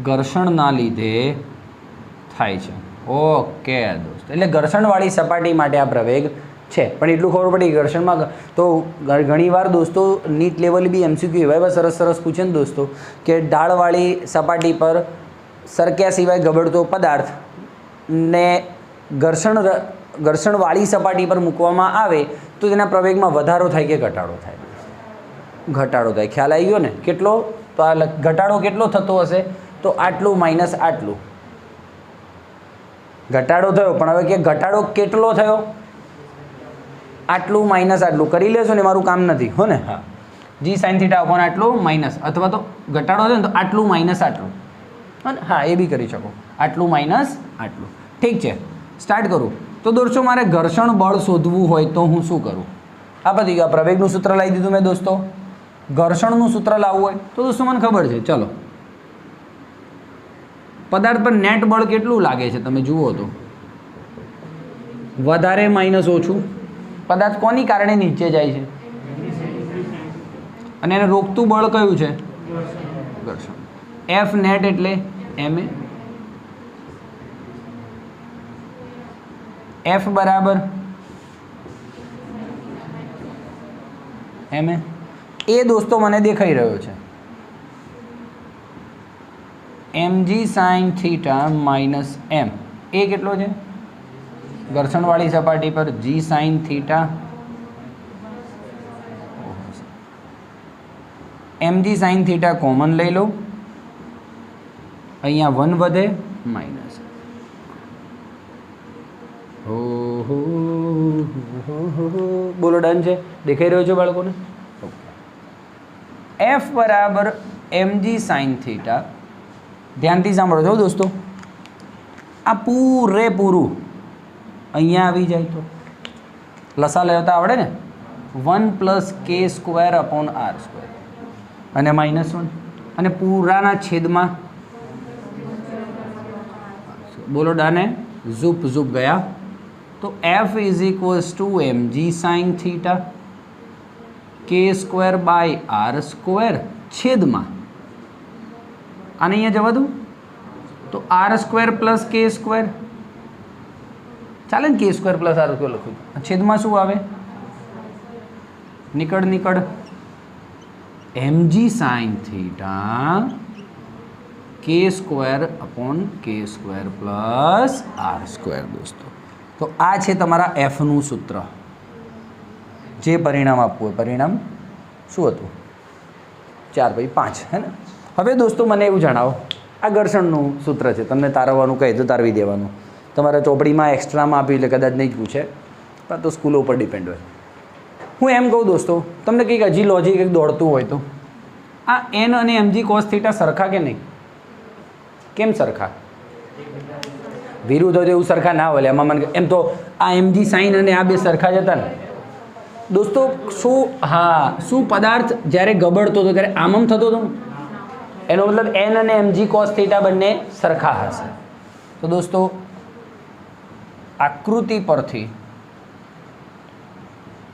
घर्षणना लीधे थाय छे. ओके दोस्त, એટલે ઘર્ષણવાળી સપાટી માટે આ પ્રવેગ છે. પણ એટલું ખબર પડી ઘર્ષણમાં તો ઘણીવાર દોસ્તો નીટ લેવલ બી એમસીક્યુ એવા સરસ સરસ પૂછે ને દોસ્તો કે ઢાળવાળી સપાટી પર સરક્યા સિવાય ગબડતો પદાર્થ ને ઘર્ષણવાળી સપાટી પર મૂકવામાં આવે તો તેના પ્રવેગમાં વધારો થાય કે ઘટાડો થાય? ઘટાડો થાય. ખ્યાલ આવી ગયો ને? કેટલો? તો આ ઘટાડો કેટલો થતો હશે? તો આટલું માઇનસ આટલું. ઘટાડો થયો, પણ હવે કે ઘટાડો કેટલો થયો? આટલું માઇનસ આટલું કરી લેશો ને, મારું કામ નથી હો ને. હા, જી સાઇન થીટા અપોન આટલું માઇનસ, અથવા તો ઘટાડો છે ને તો આટલું માઇનસ આટલું. હા, એ બી કરી શકો. આટલું માઇનસ આટલું. ઠીક છે, સ્ટાર્ટ કરું. તો દોસ્તો મારે ઘર્ષણ બળ શોધવું હોય તો હું શું કરું? આ પતી ગયું. પ્રવેગનું સૂત્ર લાવી દીધું મેં દોસ્તો. ઘર્ષણનું સૂત્ર લાવવું હોય તો દોસ્તો મને ખબર છે. ચલો, પદાર્થ પર નેટ બળ કેટલું લાગે છે તમે જુઓ તો વધારે માઇનસ ઓછું. પદાર્થ કોની કારણે નીચે જાય છે? અને એને રોકતું બળ કયું છે? ઘર્ષણ. એફ નેટ એટલે એમ એ. એફ બરાબર એમ એ દોસ્તો મને દેખાઈ રહ્યો છે mg sin theta minus M. એ કેટલો છે? ઘર્ષણવાળી સપાટી પર g sin theta. mg sin theta common લઈ લો, અહીંયા 1 વધે માઇનસ. બોલો ડન છે? દેખાઈ રહ્યો છે બાળકોને? એફ બરાબર mg sin થીટા. ધ્યાનથી સાંભળો છો દોસ્તો, આ પૂરેપૂરું અહીંયા આવી જાય તો લસા લેતા આવડે ને? 1 + k² અપોન r² અને -1 અને પૂરાના છેદમાં. બોલો ડાને? ઝૂપ ઝૂપ ગયા. તો f = mg sin theta k² by r² છેદમાં આને અહીંયા જવા દઉં તો r² + k². ચાલે ને? k² + r² લખું. છેદમાં શું આવે? નીકળ mg sin theta k² upon k² + r². દોસ્તો તો આ છે તમારા એફનું સૂત્ર. જે પરિણામ આપવું હોય. પરિણામ શું હતું? 4/5 હે ને? હવે દોસ્તો મને એવું જણાવો, આ ઘર્ષણનું સૂત્ર છે, તમને તારવવાનું કહે તો તારવી દેવાનું. તમારા ચોપડીમાં એક્સ્ટ્રામાં આપ્યું એટલે કદાચ નહીં જ પૂછે, પણ તો સ્કૂલો ઉપર ડિપેન્ડ હોય. હું એમ કહું દોસ્તો, તમને કંઈક હજી લોજિક કંઈક દોડતું હોય તો, આ એન અને mg cos થીટા સરખા કે નહીં? કેમ સરખા? વિરુદ્ધ હોય તો એવું સરખા ના હોય. એમાં મને એમ તો આ mg સાઇન અને આ બે સરખા જ હતા ને દોસ્તો. શું પદાર્થ જ્યારે ગબડતો હતો ત્યારે આમ થતો હતો? એનો મતલબ એન અને mg cos થીટા બંને સરખા હશે. તો દોસ્તો આકૃતિ પરથી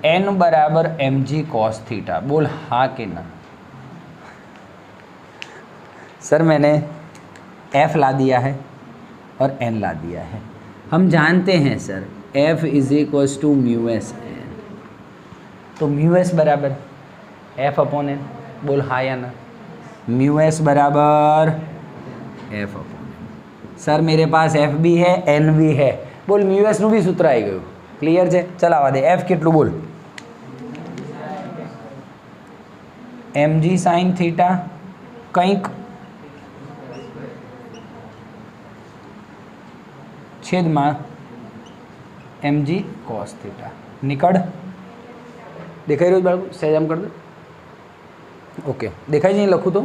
n बराबर mg cos थीटा, बोल हाँ कि ना? सर मैंने f ला दिया है और n ला दिया है. हम जानते हैं sir f is equals to mu s n. तो म्यू एस बराबर f अपॉन एन. बोल हाँ या ना? म्यू एस बराबर f अपॉन एन. सर मेरे पास f भी है n भी है. बोल म्यू एस નું भी सूत्र આવી ગયું. ક્લિયર છે? ચાલ આવા દે. f કેટલું બોલ? mg sin थीटा કંઈક છેદમાં mg cos थीटा. નીકળ. દેખાઈ રહ્યું બાળકો? સહેજ આમ કર દો. ઓકે, દેખાય છે? લખું તો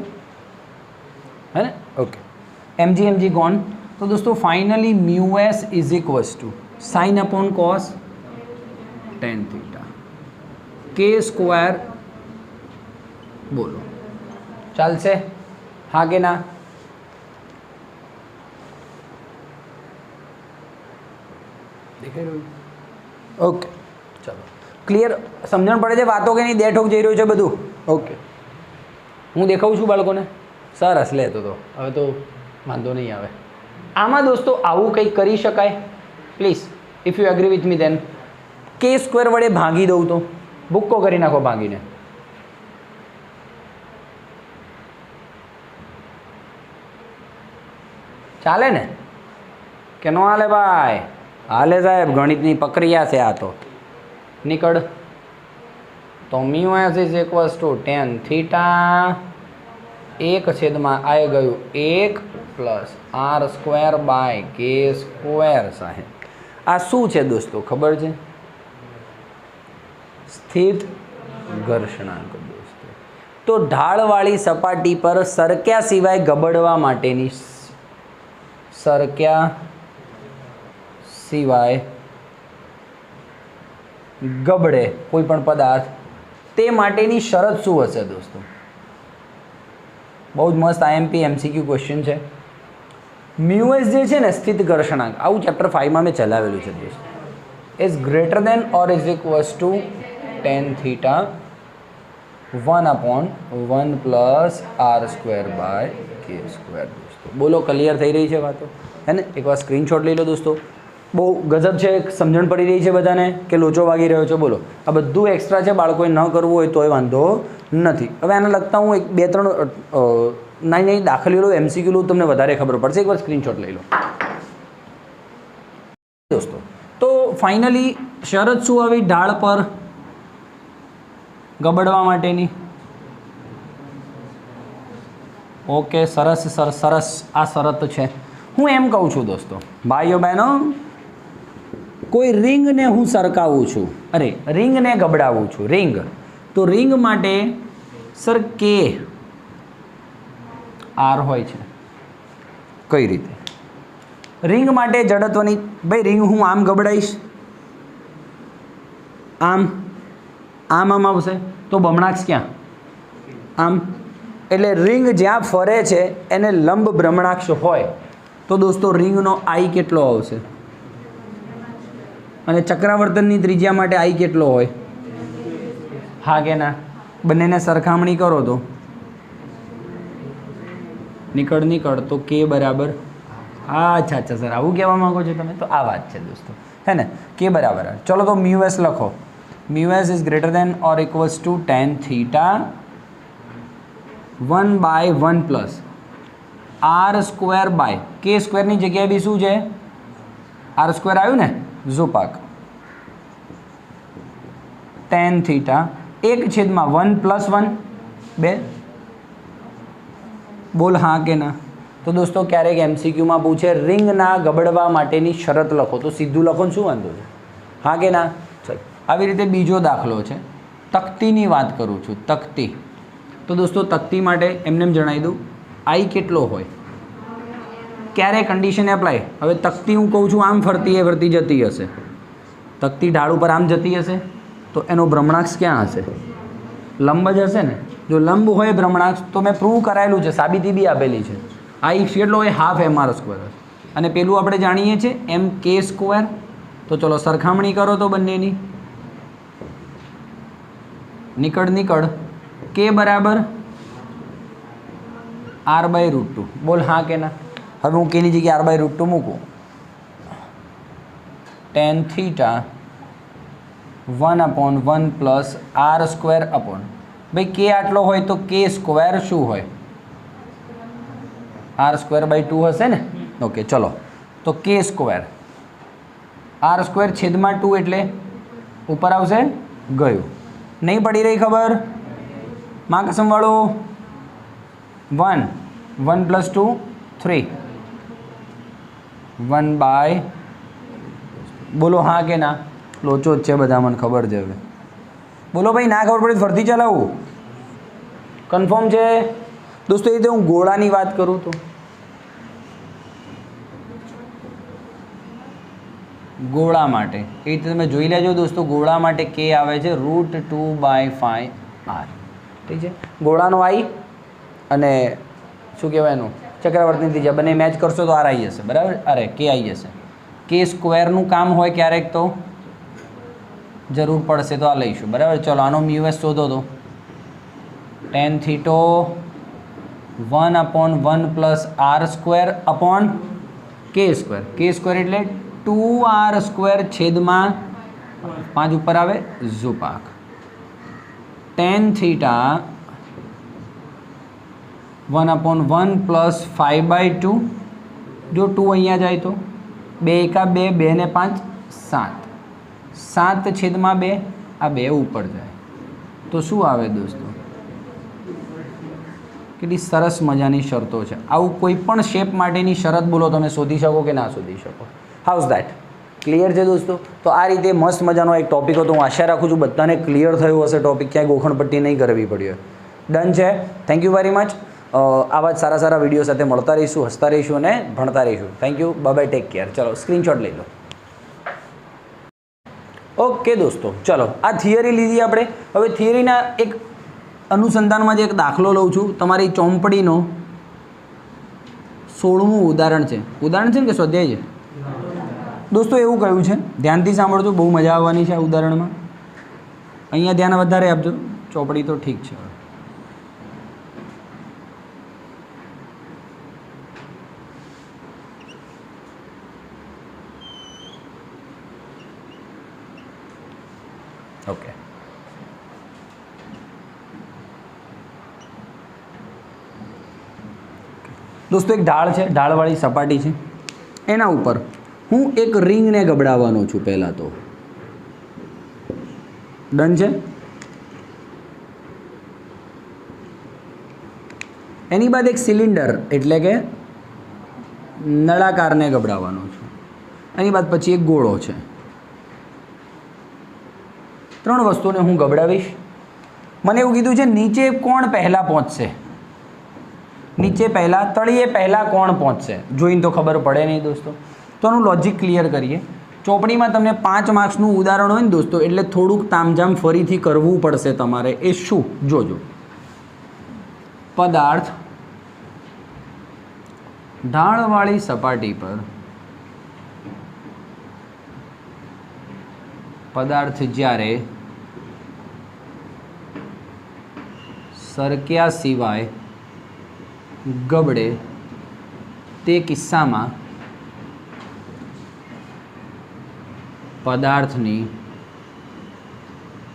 હે ને? ઓકે, mg ગોન. તો દોસ્તો finally mu s is equals to sine upon cos tan theta k square. बोलो ચાલશે? હા કે ના? દેખાઈ રહ્યું? ઓકે ચલો, ક્લિયર? સમજણ પડે છે વાતો કે નહીં? દેઠોક જઈ રહ્યું છે બધું? ઓકે, હું દેખાઉં છું બાળકોને? સરસ, લે તો હવે તો વાંધો નહીં આવે. આમાં દોસ્તો આવું કંઈક કરી શકાય? Please if you agree with me then કે સ્ક્વેર વડે ભાગી દઉં તો ભૂક્કો કરી નાખો ભાગીને. ચાલે ને કે નો હાલે ભાઈ? હાલે સાહેબ, ગણિતની પ્રક્રિયા છે આ તો. નીકળ. તો mu S is equals to tan theta, એક છેદમાં આવી ગયું 1 plus R square by k square. સાહેબ આ શું છે દોસ્તો ખબર છે? સ્થિત ઘર્ષણાંક દોસ્તો. તો ઢાળવાળી સપાટી પર સરક્યા સિવાય ગબડવા માટેની, સરક્યા સિવાય ગબડે કોઈ પણ પદાર્થ, તે માટેની શરત શું હશે દોસ્તો? બહુ જ મસ્ત આઈએમપી એમસીક્યુ ક્વેશ્ચન છે. મ્યુ એસ જે છે ને સ્થિત ઘર્ષણાંક, આવું ચેપ્ટર 5માં મેં ચલાવેલું છે દોસ્તો. Is greater than or is equals to tan theta 1/1 plus R square by k square. દોસ્તો બોલો, ક્લિયર થઈ રહી છે વાતો? હે ને? એકવાર સ્ક્રીનશોટ લઈ લો દોસ્તો. બહુ ગજબ છે, સમજણ પડી રહી છે બધાને કે લોચો વાગી રહ્યો છે? બોલો, આ બધું એક્સ્ટ્રા છે, બાળકોએ ન કરવું હોય તોય વાંધો નથી. હવે આને લગતા હું 2-3 નાની દાખલીઓ એમસીક્યુ તમને વધારે ખબર પડશે. એકવાર સ્ક્રીનશોટ લઈ લો દોસ્તો. તો ફાઇનલી શરત શું આવી ઢાળ પર ગબડવા માટેની? ઓકે, સરસ સરસ, આ શરત છે. હું એમ કહું છું દોસ્તો, ભાઈઓ બહેનો, કોઈ રિંગને હું સરકાવું છું, અરે રિંગને ગબડાવું છું, રિંગ. તો રિંગ માટે સર કે આર હોય છે. કઈ રીતે? રિંગ માટે જડત્વની, ભાઈ રિંગ હું આમ ગબડાઈશ, આમ આમ આમ આવશે તો ભ્રમણાક્ષ ક્યાં? આમ. એટલે રિંગ જ્યાં ફરે છે એને લંબ ભ્રમણાક્ષ હોય તો દોસ્તો રિંગનો આઈ કેટલો આવશે? અને ચક્રાવર્તનની ત્રિજ્યા માટે આઈ કેટલો હોય? હા કે ના? બંનેને સરખામણી કરો તો નીકળ તો કે બરાબર, અચ્છા સર આવું કહેવા માંગો છો તમે? તો આ વાત છે દોસ્તો, હે ને? કે બરાબર. ચલો તો મ્યુ એસ લખો. Mu S is greater than or equals to tan theta 1/1 plus R square by K સ્ક્વેરની જગ્યાએ બી શું છે? આર સ્ક્વેર આવ્યું ને? ઝોપાક ટેન થીટા 1/1 + 1 2. બોલ હા કે ના? તો દોસ્તો ક્યારેક એમસીક્યુમાં પૂછે રિંગના ગબડવા માટેની શરત લખો, તો સીધું લખો ને શું વાંધો છે? હા કે ના? ચાલો, આવી રીતે બીજો દાખલો છે. તકતીની વાત કરું છું, તકતી. તો દોસ્તો તકતી માટે એમને જણાવી દઉં, આઈ કેટલો હોય, ક્યારે કન્ડિશન એપ્લાય. હવે તકતી હું કહું છું આમ ફરતી જતી હશે, તકતી ઢાળ ઉપર આમ જતી હશે તો એનો ભ્રમણાક્ષ ક્યાં હશે? લંબ જ હશે ને. જો લંબ હોય ભ્રમણાક્ષ તો મેં પ્રૂવ કરાયેલું છે, સાબિતી બી આપેલી છે. આઈ કેટલો હોય? Half mr². અને પેલું આપણે જાણીએ છીએ mk². તો ચલો સરખામણી કરો તો બંનેની. નીકળ k બરાબર r/√2. બોલ હા કે ના. હવે હું કેની જગ્યાએ r/√2 મૂકું. tan θ 1/1 પ્લસ r² અપોન, ભાઈ k આટલો હોય તો k² શું હોય? r²/2 હશે ને. ઓકે ચલો, તો k², r² છેદમાં 2 એટલે ઉપર આવશે ગયું. નહીં પડી રહી ખબર? માં કસમવાળું 1 + 2 3 1/, બોલો હા કે ના. લોચો જ છે બધા, મને ખબર છે. હવે બોલો ભાઈ, ના ખબર પડે ફરતી ચલાવું. કન્ફર્મ છે દોસ્તો? એ રીતે હું ગોળાની વાત કરું તો ગોળા માટે એ રીતે તમે જોઈ લેજો દોસ્તો. ગોળા માટે k આવે છે √2/5r. ઠીક છે. ગોળાનો આઈ અને શું કહેવાય એનું ચક્રવર્તીની ત્રિજ્યા બંને મેચ કરશો તો r આવી જશે, બરાબર. અરે k આવી જશે. k² કામ હોય ક્યારેક તો જરૂર પડશે તો આ લઈશું, બરાબર. ચલો આનો μs શોધો તો tan θ 1/1 plus r² upon k². k² એટલે 2r² છેદમાં 5 ઉપર આવે ઝુપાક. tan θ 1/1 plus 5/2. જો 2 અહીંયા જાય તો 2 × 2, 2 ને 5 7, 7 છેદમાં 2, આ 2 ઉપર જાય તો શું આવે દોસ્તો? કેટલી સરસ મજાની શરતો છે. આવું કોઈ પણ શેપ માટેની શરત બોલો તમે શોધી શકો કે ના શોધી શકો? How's that? ક્લિયર છે દોસ્તો? તો આ રીતે મસ્ત મજાનો એક ટોપિક હતો. હું આશા રાખું છું બધાને ક્લિયર થયું હશે ટોપિક, ક્યાંય ગોખણપટ્ટી નહીં કરવી પડી હોય. ડન છે. Thank you very much. આવા જ સારા વિડીયો સાથે મળતા રહીશું, હસતા રહીશું અને ભણતા રહીશું. Thank you, bye, take care. ચલો સ્ક્રીનશોટ લઈ લો. ઓકે દોસ્તો, ચલો આ થિયરી લીધી આપણે. હવે થિયરીના એક અનુસંધાનમાં જે એક દાખલો લઉં છું, તમારી ચોપડીનો 16મું ઉદાહરણ છે. ઉદાહરણ છે ને કે સ્વાધ્યાય છે દોસ્તો? એવું કહ્યું છે, ધ્યાનથી સાંભળજો, બહુ મજા આવવાની છે આ ઉદાહરણમાં. અહીંયા ધ્યાન વધારે આપજો, ચોપડી તો ઠીક છે. ઓકે, દોસ્તો એક ઢાળ છે, ઢાળવાળી સપાટી છે. એના ઉપર હું એક રિંગને ગબડાવવાનો છું પહેલાં તો. ડન છે. એની બાદ એક સિલિન્ડર એટલે કે નળાકારને ગબડાવવાનો છું. એની બાદ પછી એક ગોળો છે. 3 વસ્તુને હું ગબડાવીશ. મને એવું કીધું છે નીચે કોણ પહેલાં પહોંચશે, નીચે પહેલાં, તળિયે પહેલાં કોણ પહોંચશે, જોઈને તો ખબર પડે નહીં દોસ્તો. તો આનું લોજિક ક્લિયર કરીએ. ચોપડીમાં તમને 5 માર્ક્સનું ઉદાહરણ હોય ને દોસ્તો, એટલે થોડુંક તામઝામ ફરીથી કરવું પડશે તમારે. એ શું જોજો. પદાર્થ ઢાળવાળી સપાટી પર, પદાર્થ જ્યારે સરક્યા સિવાય ગબડે તે કિસ્સામાં પદાર્થની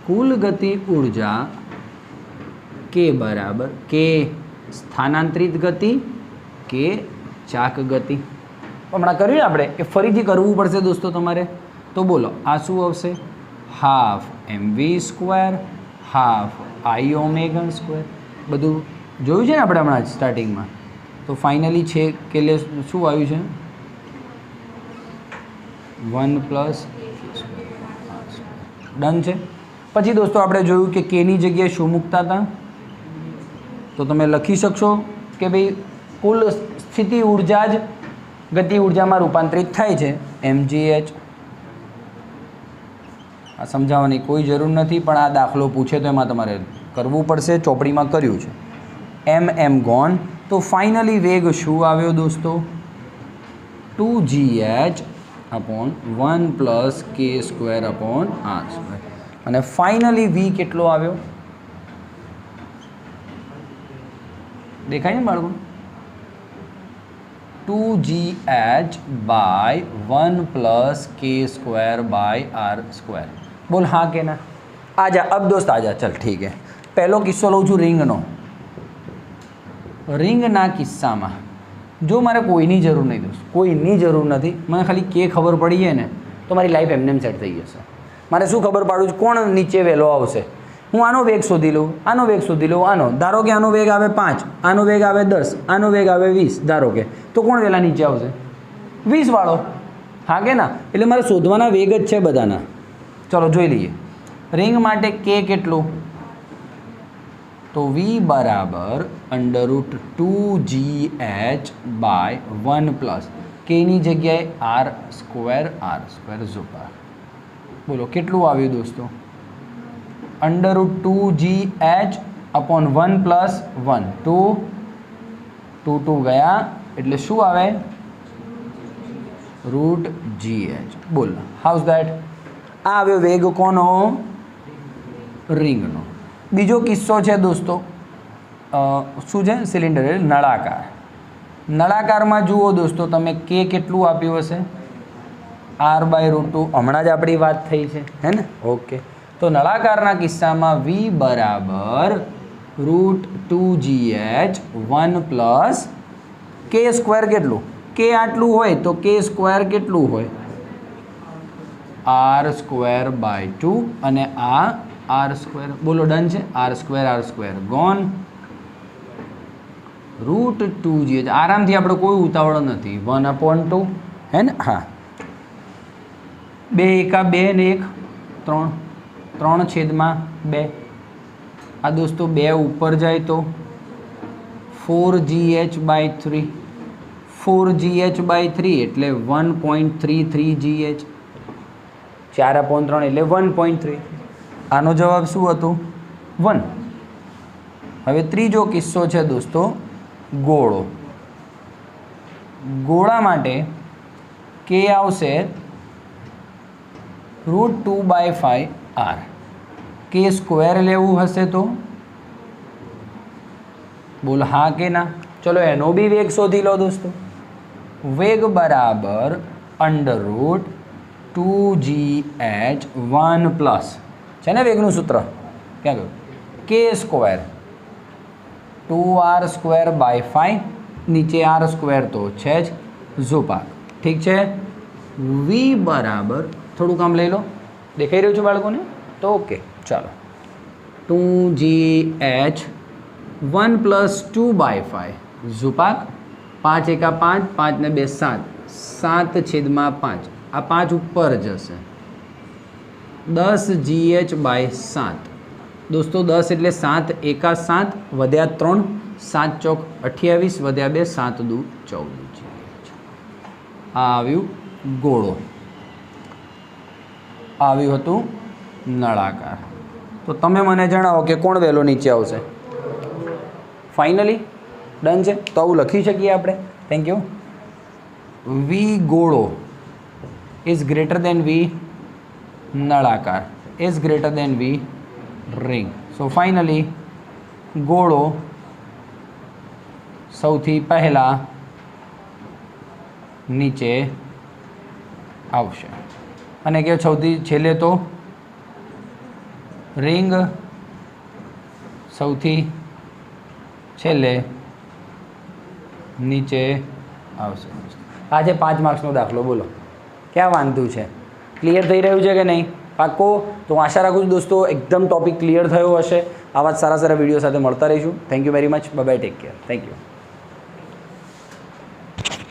કુલ ગતિ ઊર્જા કે બરાબર, કે સ્થાનાંતરિત ગતિ કે ચાક ગતિ. હમણાં કર્યું ને આપણે, એ ફરીથી કરવું પડશે દોસ્તો તમારે. તો બોલો આ શું આવશે? Half mv², half i⍵². બધું જોયું છે ને આપણે હમણાં સ્ટાર્ટિંગમાં. તો ફાઇનલી છે કે શું આવ્યું છે? 1 + ડન છે. પછી દોસ્તો આપણે જોયું કે કેની જગ્યાએ શું મૂકતા હતા, તો તમે લખી શકશો કે ભાઈ કુલ સ્થિતિ ઉર્જા જ ગતિ ઉર્જામાં રૂપાંતરિત થાય છે mgh. આ સમજાવવાની કોઈ જરૂર નથી, પણ આ દાખલો પૂછે તો એમાં તમારે કરવું પડશે. ચોપડીમાં કર્યું છે. m gone. તો ફાઇનલી વેગ શું આવ્યો દોસ્તો? 2gh upon 1 + k² upon r². અને ફાઇનલી v કેટલો આવ્યો? દેખાય ને બાળકો? 2gh bye 1 + k² bye r². बोल हाँ के ना? आजा अब दोस्त आजा. चल ठीक है, पहलो किस्सो लઉં છું રિંગનો. રિંગના કિસ્સામાં જો મારે કોઈની જરૂર નહીં દોસ્ત, કોઈની જરૂર નથી. મને ખાલી કે ખબર પડી જાય ને તો મારી લાઈફ એમને સેટ થઈ જશે. મારે શું ખબર પાડું છું કોણ નીચે વહેલો આવશે? હું આનો વેગ શોધી લઉં, આનો વેગ શોધી લઉં. આનો ધારો કે આનો વેગ આવે 5, આનો વેગ આવે 10, આનો વેગ આવે 20 ધારો કે, તો કોણ વહેલા નીચે આવશે? 20 વાળો. હા કે ના? એટલે મારે શોધવાના વેગ જ છે બધાના. ચલો જોઈ લઈએ. રિંગ માટે કે કેટલું? તો v બરાબર √2gh બાય 1 પ્લસ કેની જગ્યાએ r² ઝોપા. બોલો કેટલું આવ્યું દોસ્તો? √2gh अपॉन 1 + 1 2 ગયા એટલે શું આવે? √gh. બોલ હાઉઝ ધેટ? આ આવ્યો વેગ કોનો? રિંગનો. બીજો કિસ્સો છે દોસ્તો, શું છે? સિલિન્ડર એટલે નળાકાર. નળાકારમાં જુઓ દોસ્તો તમે કે કેટલું આપ્યું હશે? r/√2. હમણાં જ આપણી વાત થઈ છે હે ને? ઓકે. તો નળાકારના કિસ્સામાં v બરાબર √2gh 1 + k² કેટલું? કે આટલું હોય તો k² કેટલું હોય? r²/2 અને આ r². બોલો ડન છે? r² gone. √2gh આરામથી આપણે કોઈ ઉતાવળ નથી. 1/2 હે ને? હા. 2 એકા 2 ને 1 3, 3/2. આ દોસ્તો 2 ઉપર જાય તો 4gh/3. 4gh/3 એટલે 1.33gh. 4/3 એટલે 1.3. આનો જવાબ શું હતું? 1. હવે ત્રીજો કિસ્સો છે દોસ્તો ગોળો. ગોળા માટે કે આવશે √2/5r. k² લેવું હશે તો બોલ હા કે ના? ચલો એનો બી વેગ શોધી લો દોસ્તો. વેગ બરાબર √2gh 1 પ્લસ છે ને વેગનું સૂત્ર ક્યાં ગયું? k². 2r²/5 નીચે r² તો છે જ ઝોપાક. ઠીક છે. v બરાબર થોડું કામ લઈ લો. દેખાઈ રહ્યું છે બાળકોને? તો ઓકે ચાલો. 2gh 1 + 2/5 ઝોપાક. 5 એકા 5, 5 ને 2 7, 7/5. આ 5 ઉપર જશે. 10gh/7 દોસ્તો. 10 એટલે 7 એકા 7 વધ્યા 3, 7 ચોક 28 વધ્યા 2, 7 દુ 14. આ આવ્યું ગોળો. આવ્યું હતું નળાકાર. તો તમે મને જણાવો કે કોણ વહેલો નીચે આવશે? ફાઇનલી ડન છે? તો આવું લખી શકીએ આપણે. Thank you. v ગોળો ઇઝ ગ્રેટર દેન v નળાકાર is greater then v ring. So finally ગોળો સૌથી પહેલાં નીચે આવશે અને કે સૌથી છેલ્લે તો રિંગ સૌથી છેલ્લે નીચે આવશે. આ છે 5 માર્ક્સનો દાખલો. બોલો ક્યાં વાંધું છે? ક્લિયર થઈ રહ્યું છે કે નહીં? પાક્કો? તો હું આશા રાખું છું દોસ્તો એકદમ ટોપિક ક્લિયર થયો હશે. આવા જ સારા સારા વિડીયો સાથે મળતા રહીશું. Thank you very much. Bye bye. Take care. Thank you.